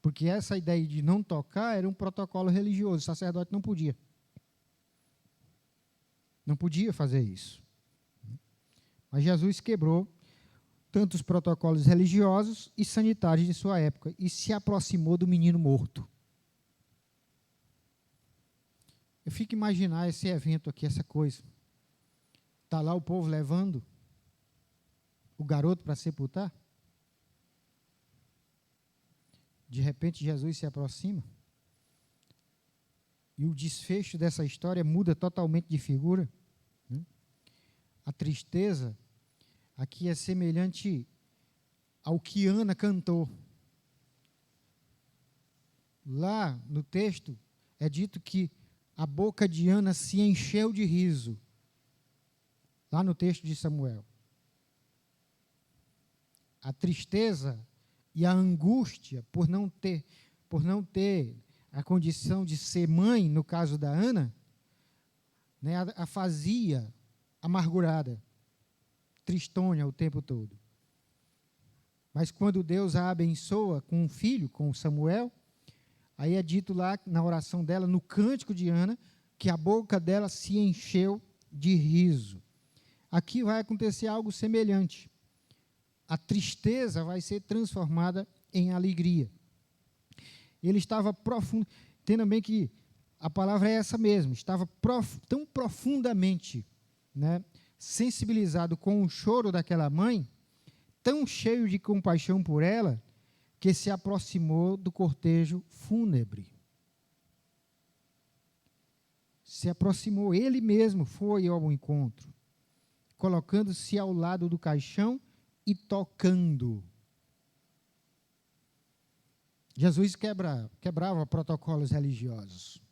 Porque essa ideia de não tocar era um protocolo religioso, o sacerdote não podia. Não podia fazer isso. Mas Jesus quebrou tanto os protocolos religiosos e sanitários de sua época e se aproximou do menino morto. Eu fico imaginar esse evento aqui, essa coisa. Está lá o povo levando o garoto para sepultar. De repente, Jesus se aproxima. E o desfecho dessa história muda totalmente de figura. Né? A tristeza aqui é semelhante ao que Ana cantou. Lá no texto é dito que a boca de Ana se encheu de riso. Lá no texto de Samuel. A tristeza e a angústia por não ter a condição de ser mãe, no caso da Ana, né, a fazia amargurada, tristonha o tempo todo. Mas quando Deus a abençoa com um filho, com Samuel, aí é dito lá na oração dela, no cântico de Ana, que a boca dela se encheu de riso. Aqui vai acontecer algo semelhante. A tristeza vai ser transformada em alegria. Ele estava profundo, entenda bem que a palavra é essa mesmo, estava tão profundamente, né, sensibilizado com o choro daquela mãe, tão cheio de compaixão por ela, que se aproximou do cortejo fúnebre. Se aproximou, ele mesmo foi ao encontro, colocando-se ao lado do caixão e tocando. Jesus quebrava protocolos religiosos.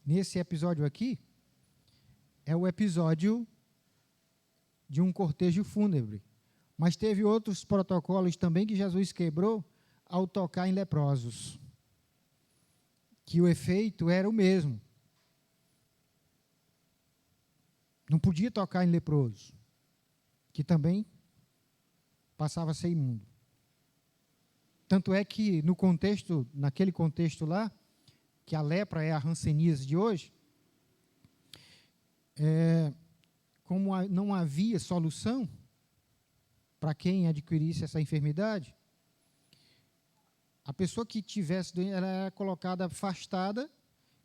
Nesse episódio aqui, é o episódio de um cortejo fúnebre. Mas teve outros protocolos também que Jesus quebrou ao tocar em leprosos. Que o efeito era o mesmo. Não podia tocar em leproso, que também passava a ser imundo. Tanto é que naquele contexto lá, que a lepra é a hanseníase de hoje, como não havia solução para quem adquirisse essa enfermidade, a pessoa que tivesse doença, ela era colocada afastada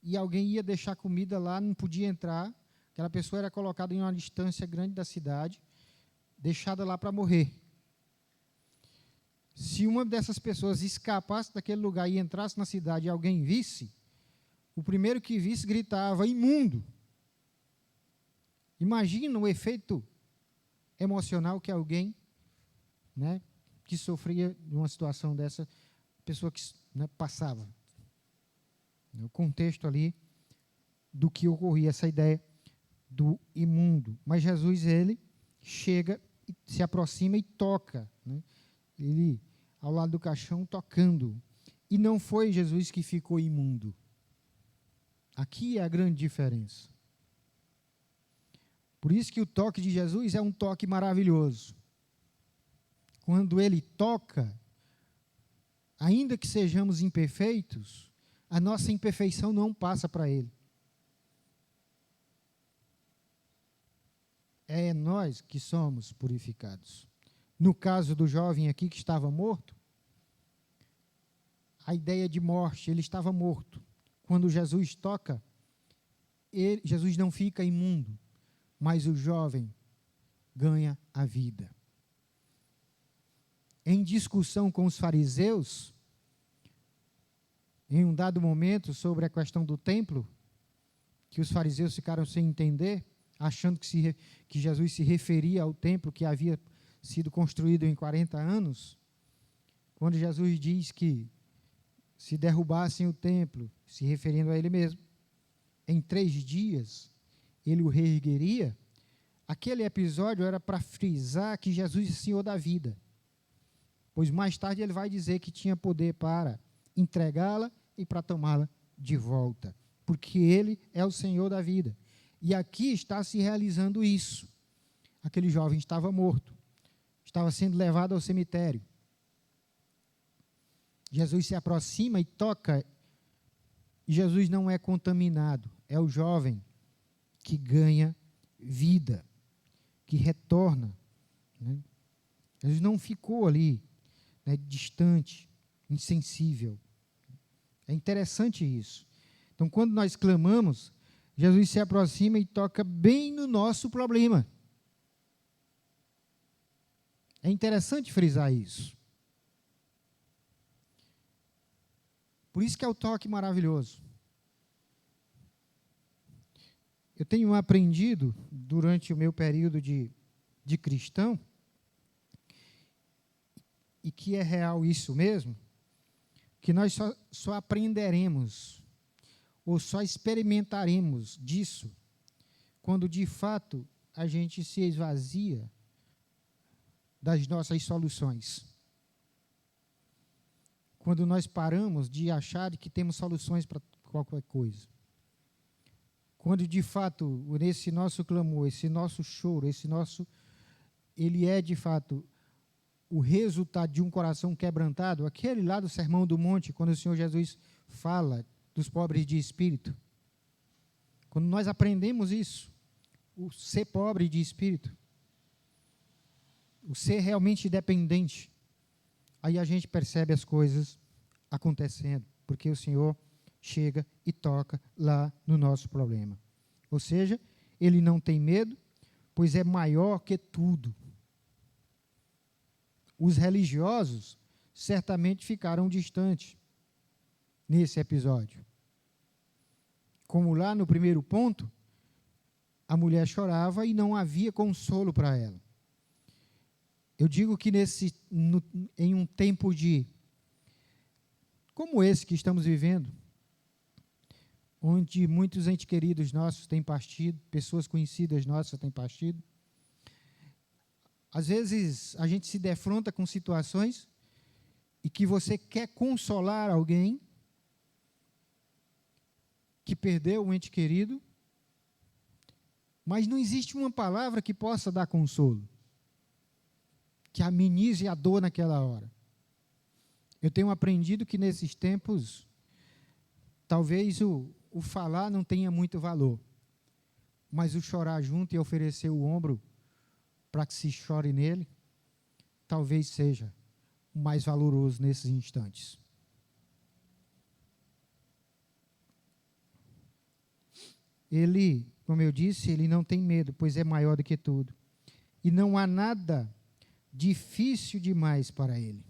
e alguém ia deixar comida lá, não podia entrar. Aquela pessoa era colocada em uma distância grande da cidade, deixada lá para morrer. Se uma dessas pessoas escapasse daquele lugar e entrasse na cidade e alguém visse, o primeiro que visse gritava, imundo. Imagina o efeito emocional que alguém, né, que sofria de uma situação dessa, pessoa que, né, passava. O contexto ali do que ocorria, essa ideia do imundo. Mas Jesus, ele chega, se aproxima e toca, né? Ele, ao lado do caixão, tocando. E não foi Jesus que ficou imundo. Aqui é a grande diferença. Por isso que o toque de Jesus é um toque maravilhoso. Quando ele toca, ainda que sejamos imperfeitos, a nossa imperfeição não passa para ele. É nós que somos purificados. No caso do jovem aqui que estava morto, a ideia de morte, ele estava morto. Quando Jesus toca, Jesus não fica imundo, mas o jovem ganha a vida. Em discussão com os fariseus, em um dado momento, sobre a questão do templo, que os fariseus ficaram sem entender, achando que Jesus se referia ao templo que havia sido construído em 40 anos, quando Jesus diz que se derrubassem o templo, se referindo a ele mesmo, em 3 dias ele o reergueria, aquele episódio era para frisar que Jesus é Senhor da vida. pois mais tarde ele vai dizer que tinha poder para entregá-la e para tomá-la de volta, porque ele é o Senhor da vida. E aqui está se realizando isso. Aquele jovem estava morto, estava sendo levado ao cemitério. Jesus se aproxima e toca. Jesus não é contaminado, é o jovem que ganha vida, que retorna, né? Jesus não ficou ali, né, distante, insensível. É interessante isso. Então, quando nós clamamos, Jesus se aproxima e toca bem no nosso problema. É interessante frisar isso. Por isso que é o toque maravilhoso. Eu tenho aprendido, durante o meu período de cristão, e que é real isso mesmo, que nós só aprenderemos, ou só experimentaremos disso, quando de fato a gente se esvazia das nossas soluções. Quando nós paramos de achar que temos soluções para qualquer coisa. Quando de fato, esse nosso clamor, esse nosso choro, ele é de fato o resultado de um coração quebrantado, aquele lá do Sermão do Monte, quando o Senhor Jesus fala dos pobres de espírito. Quando nós aprendemos isso, o ser pobre de espírito, o ser realmente dependente, aí a gente percebe as coisas acontecendo, porque o Senhor chega e toca lá no nosso problema. Ou seja, ele não tem medo, pois é maior que tudo. Os religiosos certamente ficaram distantes nesse episódio. Como lá no primeiro ponto, a mulher chorava e não havia consolo para ela. Eu digo que em um tempo como esse que estamos vivendo, onde muitos entes queridos nossos têm partido, pessoas conhecidas nossas têm partido, às vezes a gente se defronta com situações e que você quer consolar alguém que perdeu um ente querido, mas não existe uma palavra que possa dar consolo, que amenize a dor naquela hora. Eu tenho aprendido que nesses tempos, talvez o falar não tenha muito valor, mas o chorar junto e oferecer o ombro para que se chore nele, talvez seja o mais valoroso nesses instantes. Ele, como eu disse, ele não tem medo, pois é maior do que tudo. E não há nada difícil demais para ele.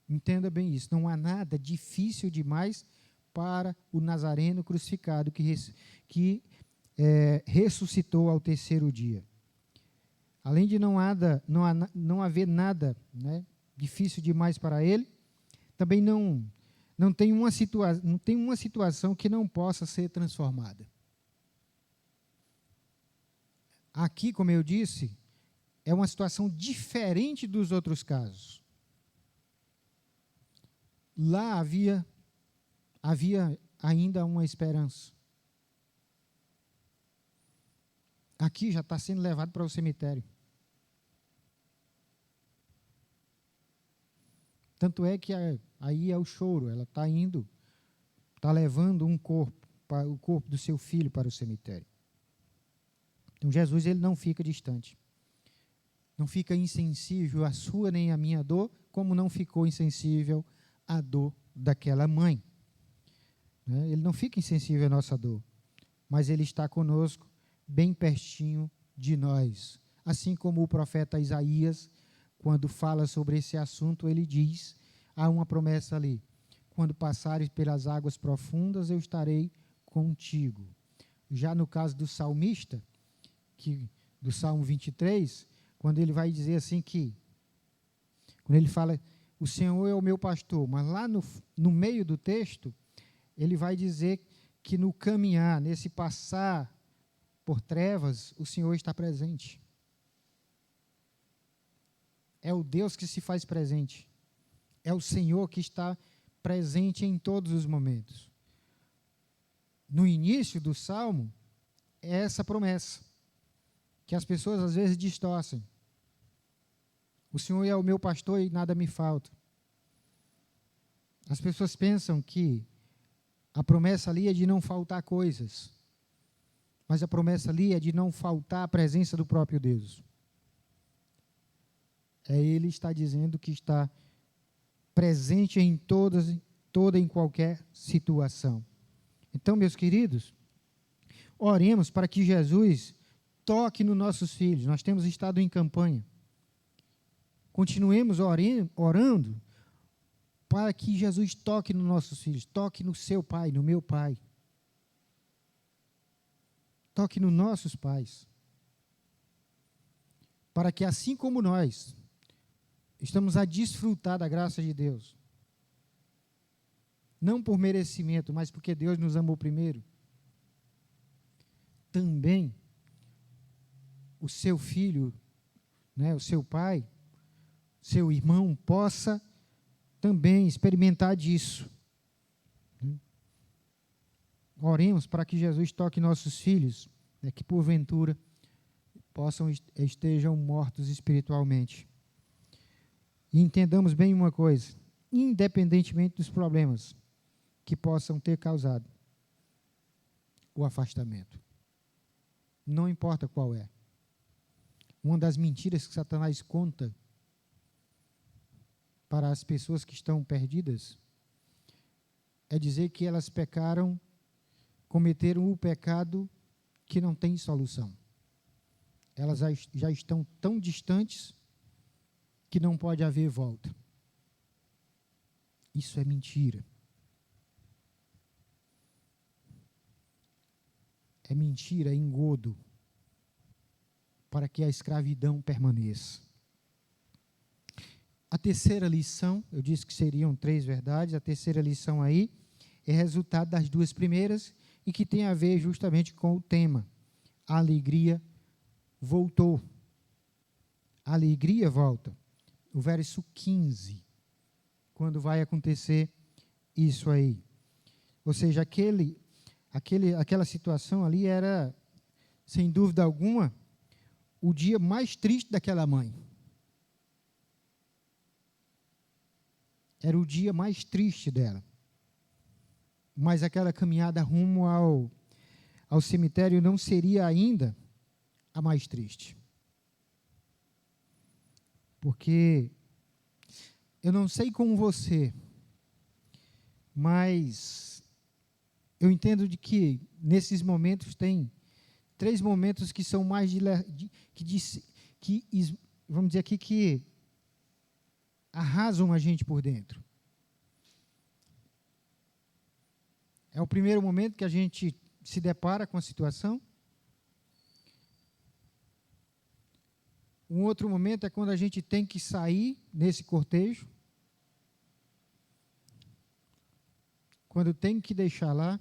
Entenda bem isso, não há nada difícil demais para o Nazareno crucificado que ressuscitou ao terceiro dia. Além de não haver nada, né, difícil demais para ele, também não tem uma situação que não possa ser transformada. Aqui, como eu disse, é uma situação diferente dos outros casos. Lá havia ainda uma esperança. Aqui já está sendo levado para o cemitério. Tanto é que aí é o choro, ela está levando o corpo do seu filho para o cemitério. Então Jesus, ele não fica distante. Não fica insensível à sua nem à minha dor, como não ficou insensível à dor daquela mãe. Ele não fica insensível à nossa dor, mas ele está conosco, bem pertinho de nós. Assim como o profeta Isaías, quando fala sobre esse assunto, ele diz, há uma promessa ali, quando passares pelas águas profundas, eu estarei contigo. Já no caso do salmista, do Salmo 23, quando ele vai dizer assim quando ele fala, o Senhor é o meu pastor, mas lá no meio do texto, ele vai dizer que no caminhar, nesse passar por trevas, o Senhor está presente. É o Deus que se faz presente. É o Senhor que está presente em todos os momentos. No início do Salmo, é essa promessa, que as pessoas às vezes distorcem. O Senhor é o meu pastor e nada me falta. As pessoas pensam que a promessa ali é de não faltar coisas, mas a promessa ali é de não faltar a presença do próprio Deus. Ele está dizendo que está presente em toda e em qualquer situação. Então, meus queridos, oremos para que Jesus toque nos nossos filhos. Nós temos estado em campanha. Continuemos orando para que Jesus toque nos nossos filhos, toque no seu pai, no meu pai. Toque nos nossos pais. Para que assim como nós estamos a desfrutar da graça de Deus, não por merecimento, mas porque Deus nos amou primeiro, também o seu filho, né, o seu pai, seu irmão, possa também experimentar disso. Oremos para que Jesus toque nossos filhos, né, que porventura estejam mortos espiritualmente. E entendamos bem uma coisa, independentemente dos problemas que possam ter causado o afastamento, não importa qual é. Uma das mentiras que Satanás conta para as pessoas que estão perdidas é dizer que elas pecaram, cometeram o pecado que não tem solução. Elas já estão tão distantes que não pode haver volta. Isso é mentira. É mentira, é engodo, para que a escravidão permaneça. A terceira lição, eu disse que seriam 3 verdades, a terceira lição aí é resultado das 2 primeiras e que tem a ver justamente com o tema. A alegria voltou. A alegria volta. O verso 15, quando vai acontecer isso aí. Ou seja, aquela situação ali era, sem dúvida alguma, o dia mais triste daquela mãe. Era o dia mais triste dela. Mas aquela caminhada rumo ao cemitério não seria ainda a mais triste. Porque eu não sei com você, mas eu entendo de que nesses momentos tem 3 momentos que são mais vamos dizer aqui, que arrasam a gente por dentro. É o primeiro momento que a gente se depara com a situação. Um outro momento é quando a gente tem que sair nesse cortejo. Quando tem que deixar lá.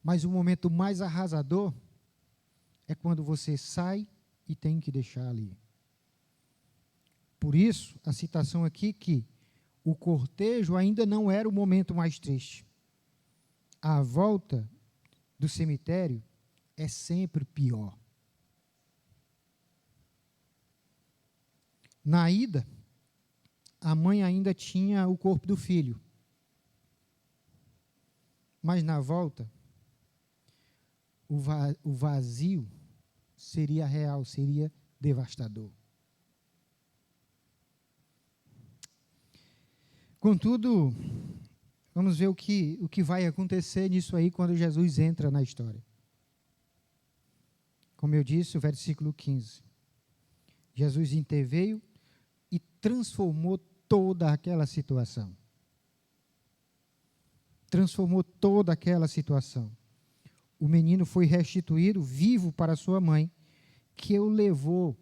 Mas o momento mais arrasador é quando você sai e tem que deixar ali. Por isso, a citação aqui que o cortejo ainda não era o momento mais triste. A volta do cemitério é sempre pior. Na ida, a mãe ainda tinha o corpo do filho. Mas na volta, o vazio seria real, seria devastador. Contudo, vamos ver o que vai acontecer nisso aí quando Jesus entra na história. Como eu disse, o versículo 15. Jesus interveio e transformou toda aquela situação. Transformou toda aquela situação. O menino foi restituído vivo para sua mãe, que o levou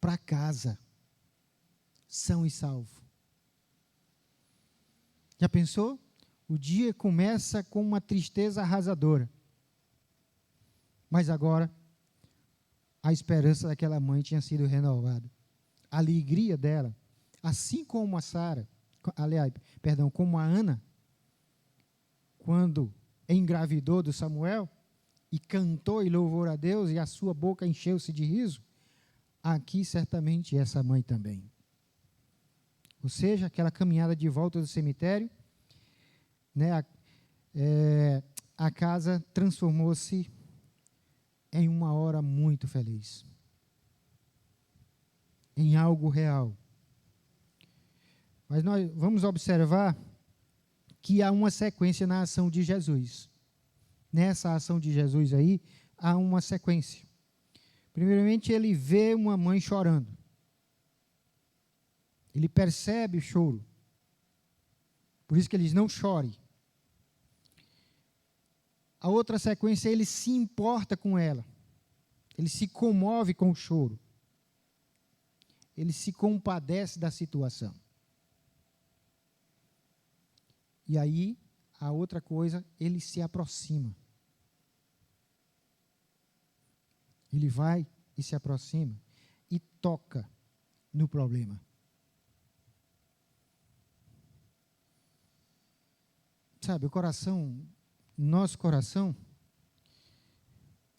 para casa, são e salvo. Já pensou? O dia começa com uma tristeza arrasadora. Mas agora, a esperança daquela mãe tinha sido renovada. a alegria dela, assim como a Sara, aliás, perdão, como a Ana, quando engravidou do Samuel e cantou e louvou a Deus e a sua boca encheu-se de riso, aqui certamente essa mãe também. Ou seja, aquela caminhada de volta do cemitério, né, a casa transformou-se em uma hora muito feliz, em algo real. Mas nós vamos observar que há uma sequência na ação de Jesus. Nessa ação de Jesus aí, há uma sequência. Primeiramente, ele vê uma mãe chorando. Ele percebe o choro. Por isso que ele diz, não chore. A outra sequência, ele se importa com ela. Ele se comove com o choro. Ele se compadece da situação. E aí, a outra coisa, ele se aproxima. Ele vai e se aproxima e toca no problema. Sabe, o coração, nosso coração,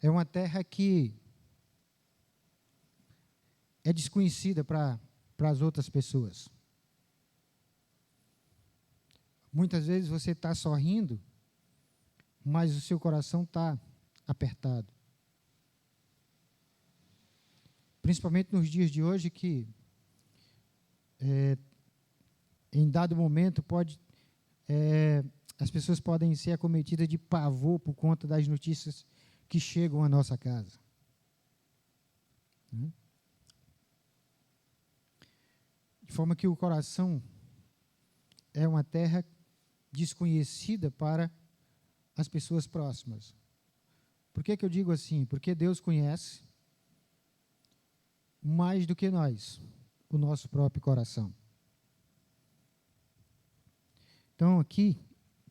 é uma terra que é desconhecida para as outras pessoas. Muitas vezes você está sorrindo, mas o seu coração está apertado. Principalmente nos dias de hoje que, em dado momento, as pessoas podem ser acometidas de pavor por conta das notícias que chegam à nossa casa. De forma que o coração é uma terra desconhecida para as pessoas próximas. Por que eu digo assim? Porque Deus conhece mais do que nós, o nosso próprio coração. Então, aqui,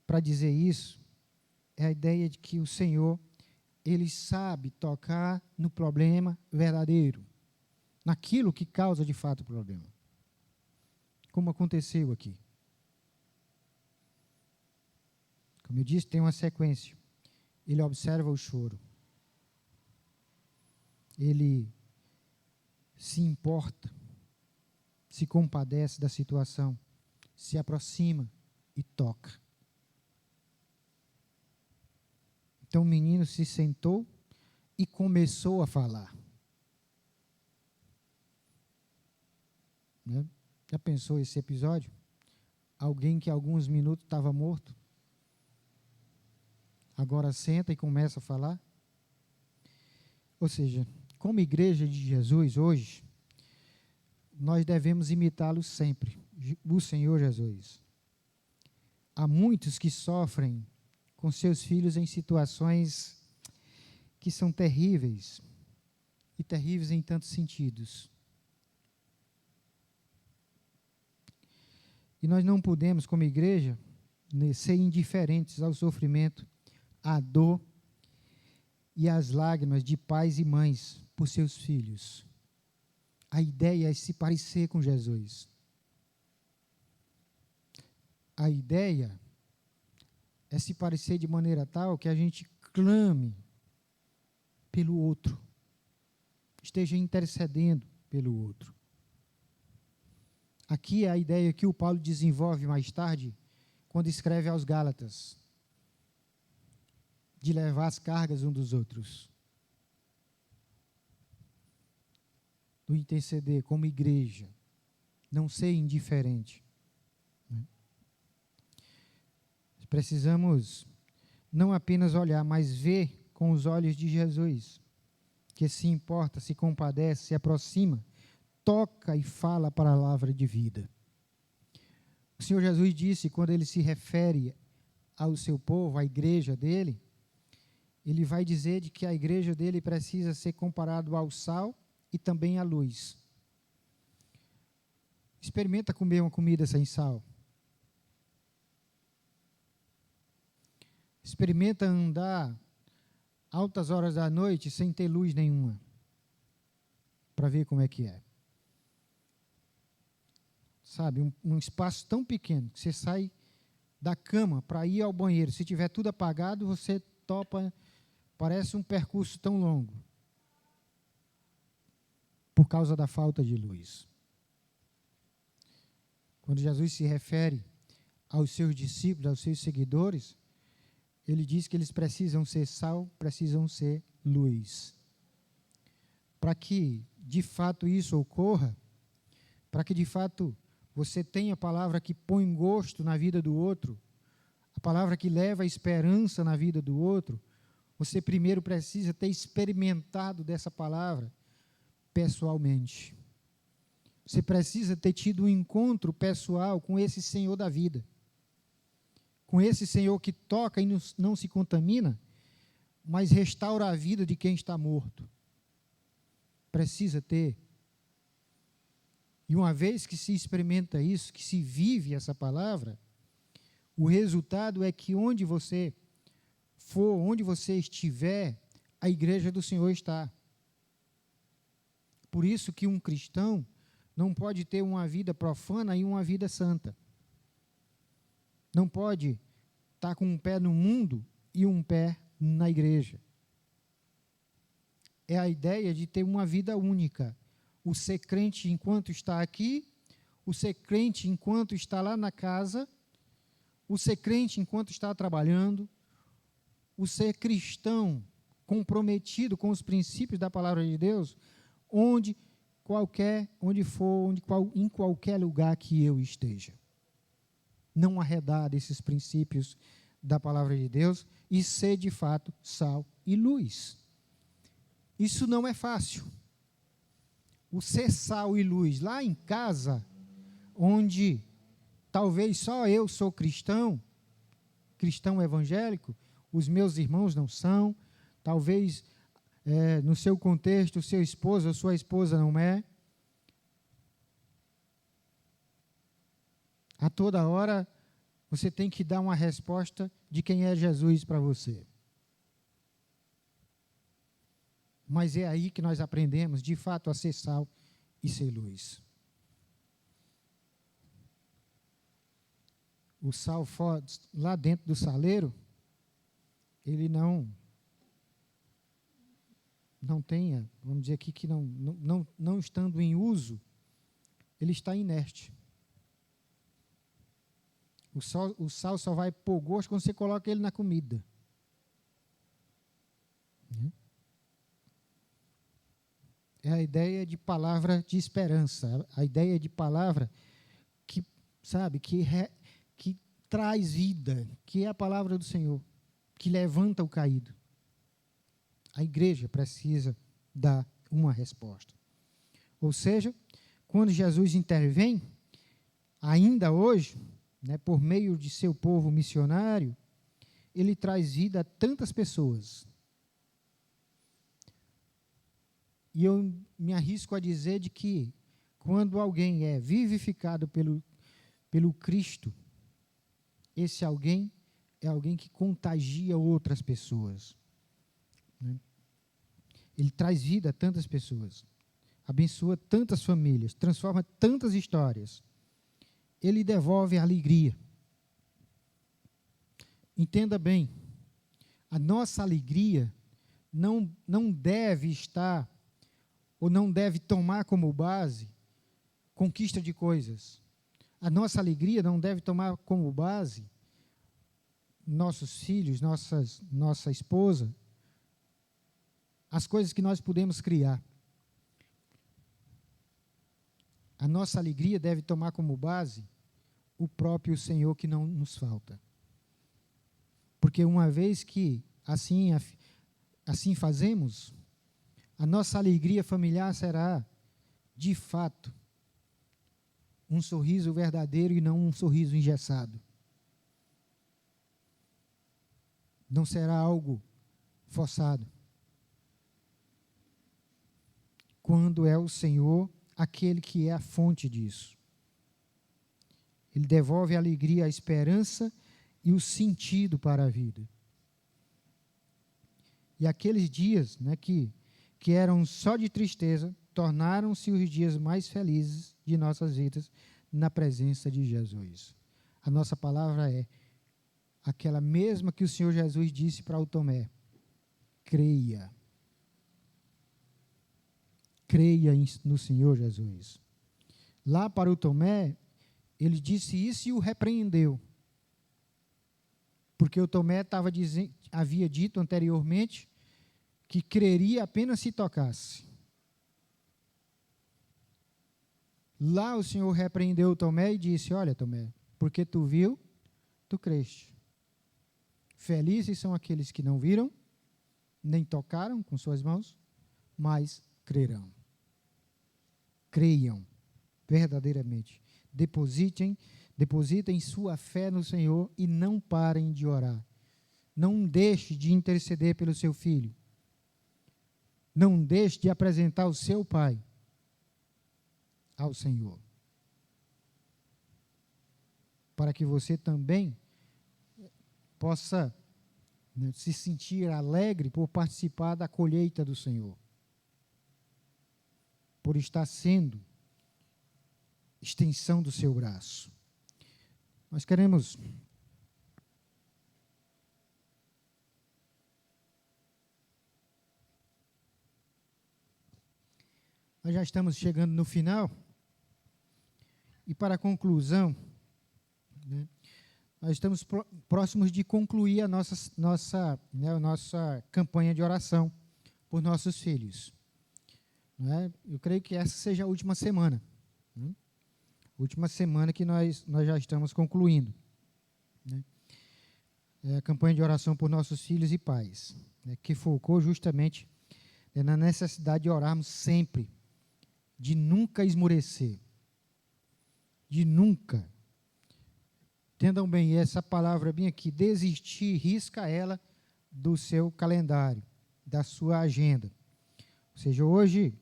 para dizer isso, é a ideia de que o Senhor, Ele sabe tocar no problema verdadeiro, naquilo que causa de fato o problema. Como aconteceu aqui. Como eu disse, tem uma sequência. Ele observa o choro. Ele se importa, se compadece da situação, se aproxima e toca. Então o menino se sentou e começou a falar. Né? Já pensou esse episódio? Alguém que há alguns minutos estava morto, agora senta e começa a falar? Ou seja, como igreja de Jesus hoje, nós devemos imitá-lo sempre, o Senhor Jesus. Há muitos que sofrem com seus filhos em situações que são terríveis, e terríveis em tantos sentidos. E nós não podemos, como igreja, ser indiferentes ao sofrimento, à dor e às lágrimas de pais e mães por seus filhos. A ideia é se parecer com Jesus. A ideia é se parecer de maneira tal que a gente clame pelo outro, esteja intercedendo pelo outro. Aqui é a ideia que o Paulo desenvolve mais tarde, quando escreve aos Gálatas, de levar as cargas uns dos outros. Do interceder como igreja, não ser indiferente. Precisamos não apenas olhar, mas ver com os olhos de Jesus, que se importa, se compadece, se aproxima, toca e fala a palavra de vida. O Senhor Jesus disse, quando Ele se refere ao seu povo, à igreja dele, Ele vai dizer de que a igreja dele precisa ser comparado ao sal e também à luz. Experimenta comer uma comida sem sal. Experimenta andar altas horas da noite sem ter luz nenhuma, para ver como é que é. sabe, um espaço tão pequeno, que você sai da cama para ir ao banheiro. Se tiver tudo apagado, você topa, parece um percurso tão longo, por causa da falta de luz. Quando Jesus se refere aos seus discípulos, aos seus seguidores, ele diz que eles precisam ser sal, precisam ser luz. Para que, de fato, isso ocorra, para que, de fato, você tenha a palavra que põe gosto na vida do outro, a palavra que leva a esperança na vida do outro, você primeiro precisa ter experimentado dessa palavra pessoalmente. Você precisa ter tido um encontro pessoal com esse Senhor da vida, com esse Senhor que toca e não se contamina, mas restaura a vida de quem está morto. Precisa ter. E uma vez que se experimenta isso, que se vive essa palavra, o resultado é que onde você for, onde você estiver, a igreja do Senhor está. Por isso que um cristão não pode ter uma vida profana e uma vida santa. Não pode estar com um pé no mundo e um pé na igreja. É a ideia de ter uma vida única. O ser crente enquanto está aqui, o ser crente enquanto está lá na casa, o ser crente enquanto está trabalhando, o ser cristão comprometido com os princípios da palavra de Deus, em qualquer lugar que eu esteja. Não arredar desses princípios da palavra de Deus e ser, de fato, sal e luz. Isso não é fácil. O ser sal e luz lá em casa, onde talvez só eu sou cristão evangélico, os meus irmãos não são, talvez no seu contexto, seu esposo ou sua esposa não é. A toda hora, você tem que dar uma resposta de quem é Jesus para você. Mas é aí que nós aprendemos, de fato, a ser sal e ser luz. O sal lá dentro do saleiro, ele não tenha, vamos dizer aqui que não estando em uso, ele está inerte. O sal só vai pôr gosto quando você coloca ele na comida. É a ideia de palavra de esperança, a ideia de palavra que, sabe, que traz vida, que é a palavra do Senhor, que levanta o caído. A igreja precisa dar uma resposta. Ou seja, quando Jesus intervém, ainda hoje, por meio de seu povo missionário, ele traz vida a tantas pessoas. E eu me arrisco a dizer de que, quando alguém é vivificado pelo Cristo, esse alguém é alguém que contagia outras pessoas. Ele traz vida a tantas pessoas, abençoa tantas famílias, transforma tantas histórias. Ele devolve a alegria. Entenda bem, a nossa alegria não deve estar, ou não deve tomar como base, conquista de coisas. A nossa alegria não deve tomar como base nossos filhos, nossa esposa, as coisas que nós podemos criar. A nossa alegria deve tomar como base o próprio Senhor que não nos falta. Porque uma vez que assim fazemos, a nossa alegria familiar será, de fato, um sorriso verdadeiro e não um sorriso engessado. Não será algo forçado. Quando é o Senhor aquele que é a fonte disso. Ele devolve a alegria, a esperança e o sentido para a vida. E aqueles dias que eram só de tristeza, tornaram-se os dias mais felizes de nossas vidas, na presença de Jesus. A nossa palavra é aquela mesma que o Senhor Jesus disse para o Tomé: creia. Creia no Senhor Jesus. Lá para o Tomé, ele disse isso e o repreendeu. Porque o Tomé havia dito anteriormente que creria apenas se tocasse. Lá o Senhor repreendeu o Tomé e disse: olha, Tomé, porque tu viu, tu creste. Felizes são aqueles que não viram, nem tocaram com suas mãos, mas crerão. Creiam verdadeiramente. Depositem sua fé no Senhor e não parem de orar. Não deixe de interceder pelo seu filho. Não deixe de apresentar o seu pai ao Senhor. Para que você também possa, né, se sentir alegre por participar da colheita do Senhor. Por estar sendo extensão do seu braço. Nós queremos nós já estamos chegando no final e para a conclusão, né, nós estamos próximos de concluir a nossa campanha de oração por nossos filhos. Né? Eu creio que essa seja a última semana. Né? Última semana que nós já estamos concluindo. Né? É a campanha de oração por nossos filhos e pais, né, que focou justamente, né, na necessidade de orarmos sempre, de nunca esmorecer, de nunca. Entendam bem, essa palavra bem aqui, desistir, risca ela do seu calendário, da sua agenda. Ou seja, hoje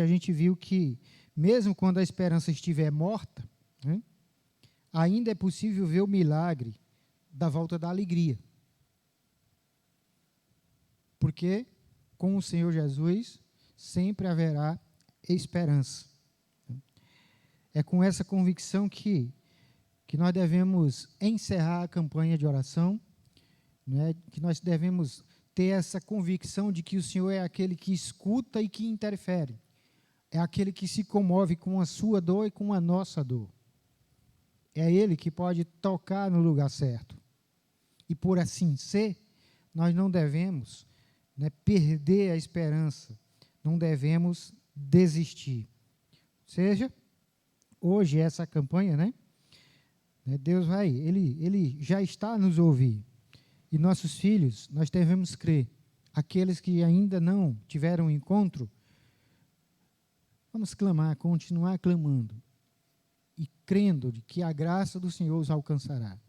a gente viu que, mesmo quando a esperança estiver morta, né, ainda é possível ver o milagre da volta da alegria. Porque com o Senhor Jesus sempre haverá esperança. É com essa convicção que nós devemos encerrar a campanha de oração, né, que nós devemos ter essa convicção de que o Senhor é aquele que escuta e que interfere. É aquele que se comove com a sua dor e com a nossa dor. É Ele que pode tocar no lugar certo. E por assim ser, nós não devemos, né, perder a esperança, não devemos desistir. Ou seja, hoje essa campanha, né, Deus Ele já está a nos ouvir. E nossos filhos, nós devemos crer. Aqueles que ainda não tiveram encontro, vamos clamar, continuar clamando e crendo de que a graça do Senhor os alcançará.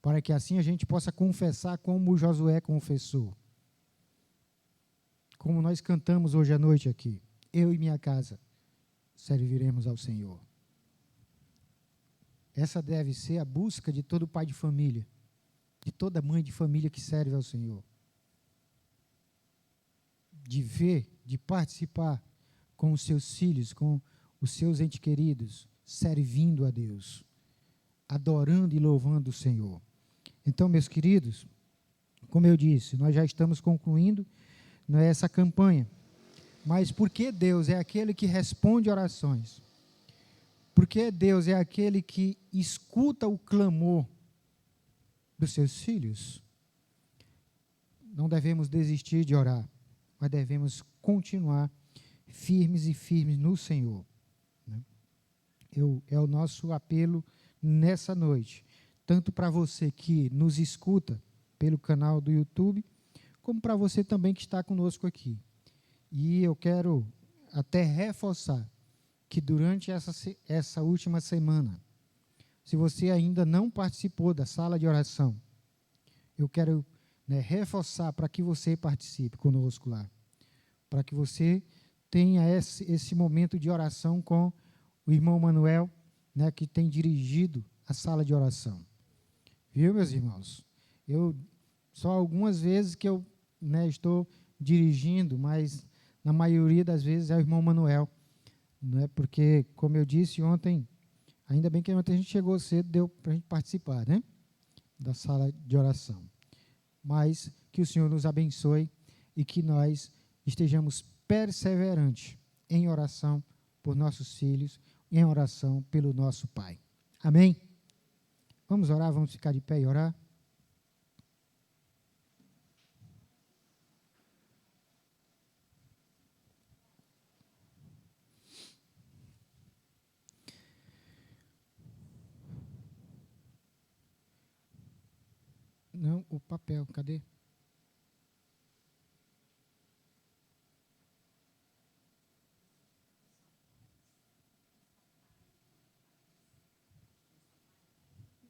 Para que assim a gente possa confessar como Josué confessou. Como nós cantamos hoje à noite aqui. Eu e minha casa serviremos ao Senhor. Essa deve ser a busca de todo pai de família, de toda mãe de família que serve ao Senhor. De ver, de participar com os seus filhos, com os seus entes queridos, servindo a Deus, adorando e louvando o Senhor. Então, meus queridos, como eu disse, nós já estamos concluindo, não é, essa campanha. Mas porque Deus é aquele que responde orações, porque Deus é aquele que escuta o clamor dos seus filhos, não devemos desistir de orar, mas devemos continuar firmes e firmes no Senhor. Né? É o nosso apelo nessa noite, tanto para você que nos escuta pelo canal do YouTube, como para você também que está conosco aqui. E eu quero até reforçar que durante essa última semana, se você ainda não participou da sala de oração, eu quero, né, reforçar para que você participe conosco lá, para que você tenha esse momento de oração com o irmão Manuel, né, que tem dirigido a sala de oração. Viu, meus irmãos? Só algumas vezes que eu, né, estou dirigindo, mas na maioria das vezes é o irmão Manuel, não é? Porque, como eu disse ontem, ainda bem que ontem a gente chegou cedo, deu para a gente participar, né? Da sala de oração. Mas que o Senhor nos abençoe e que nós estejamos perseverantes em oração por nossos filhos, em oração pelo nosso Pai. Amém? Vamos orar, vamos ficar de pé e orar. Não, o papel, cadê?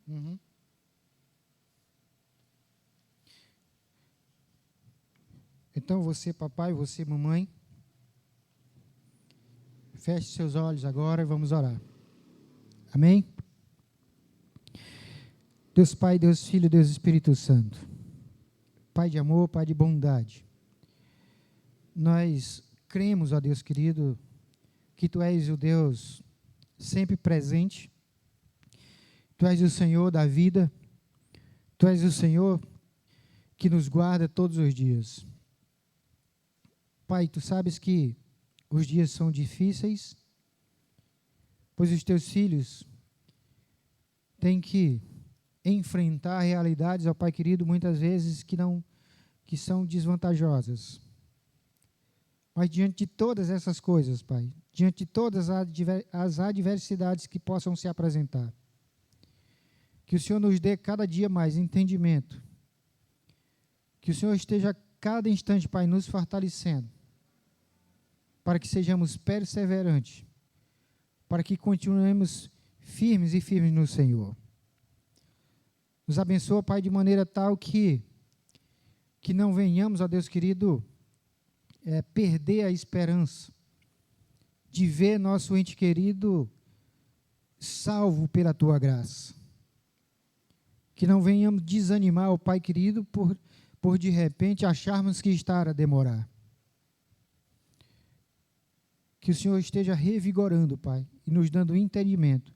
Uhum. Então, você, papai, você, mamãe, feche seus olhos agora e vamos orar. Amém? Deus Pai, Deus Filho, Deus Espírito Santo. Pai de amor, Pai de bondade. Nós cremos, ó Deus querido, que Tu és o Deus sempre presente. Tu és o Senhor da vida. Tu és o Senhor que nos guarda todos os dias. Pai, Tu sabes que os dias são difíceis, pois os Teus filhos têm que enfrentar realidades, ó Pai querido, muitas vezes que são desvantajosas. Mas diante de todas essas coisas, Pai, diante de todas as adversidades que possam se apresentar, que o Senhor nos dê cada dia mais entendimento, que o Senhor esteja a cada instante, Pai, nos fortalecendo, para que sejamos perseverantes, para que continuemos firmes e firmes no Senhor. Nos abençoa, Pai, de maneira tal que não venhamos, ó Deus querido, perder a esperança de ver nosso ente querido salvo pela Tua graça. Que não venhamos desanimar, ó Pai querido, por de repente acharmos que está a demorar. Que o Senhor esteja revigorando, Pai, e nos dando entendimento,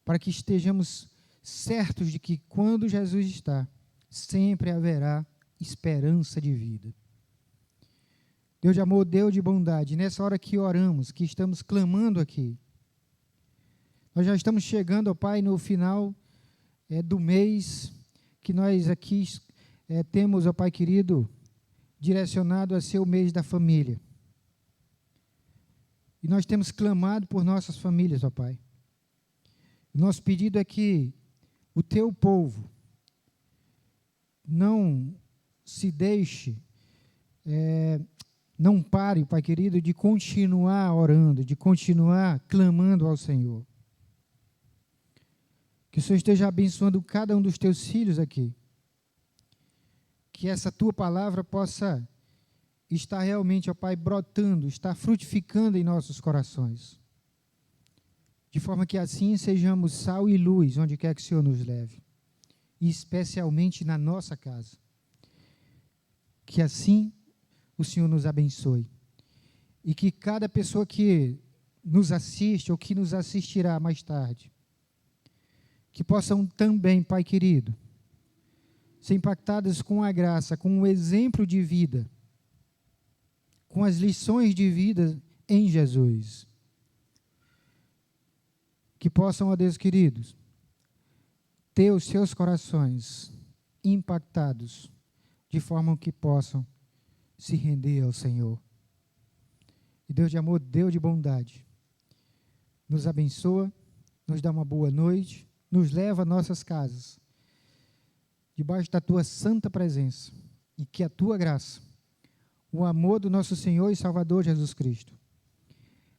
para que estejamos certos de que quando Jesus está, sempre haverá esperança de vida. Deus de amor, Deus de bondade, nessa hora que oramos, que estamos clamando aqui, nós já estamos chegando, ó Pai, no final do mês, que nós aqui temos, ó Pai querido, direcionado a ser o mês da família. E nós temos clamado por nossas famílias, ó Pai. O nosso pedido é que o Teu povo não se deixe, não pare, Pai querido, de continuar orando, de continuar clamando ao Senhor. Que o Senhor esteja abençoando cada um dos Teus filhos aqui. Que essa Tua palavra possa estar realmente, ó Pai, brotando, estar frutificando em nossos corações. De forma que assim sejamos sal e luz onde quer que o Senhor nos leve. E especialmente na nossa casa. Que assim o Senhor nos abençoe. E que cada pessoa que nos assiste ou que nos assistirá mais tarde, que possam também, Pai querido, ser impactadas com a graça, com o exemplo de vida, com as lições de vida em Jesus. Que possam, ó Deus queridos, ter os seus corações impactados, de forma que possam se render ao Senhor. E Deus de amor, Deus de bondade, nos abençoa, nos dá uma boa noite, nos leva a nossas casas, debaixo da Tua santa presença, e que a Tua graça, o amor do nosso Senhor e Salvador Jesus Cristo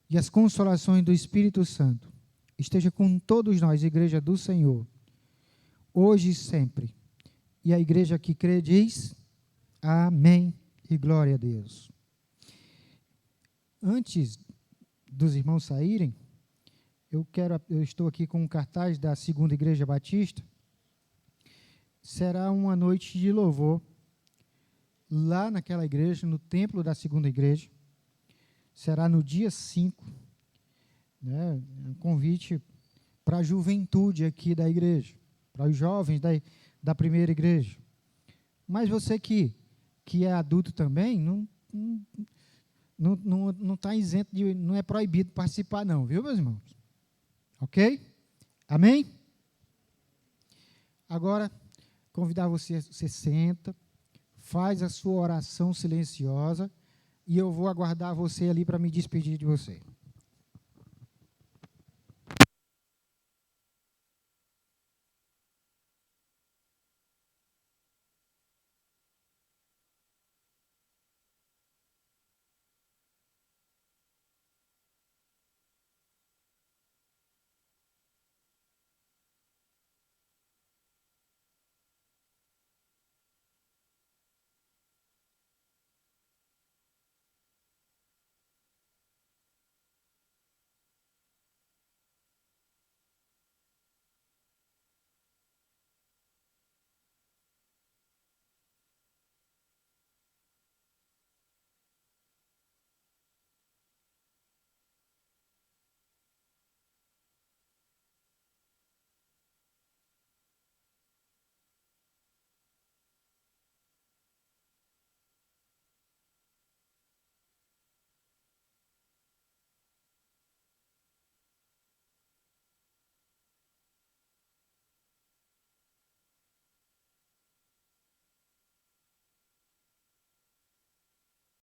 e as consolações do Espírito Santo esteja com todos nós, igreja do Senhor, hoje e sempre. E a igreja que crê diz, amém e glória a Deus. Antes dos irmãos saírem, eu estou aqui com um cartaz da Segunda Igreja Batista. Será uma noite de louvor lá naquela igreja, no templo da Segunda Igreja. Será no dia 5. né, um convite para a juventude aqui da igreja, para os jovens da primeira igreja. Mas você que é adulto também, não está isento não é proibido participar não, viu, meus irmãos? Ok? Amém? Agora, convidar você senta, faz a sua oração silenciosa, e eu vou aguardar você ali para me despedir de você.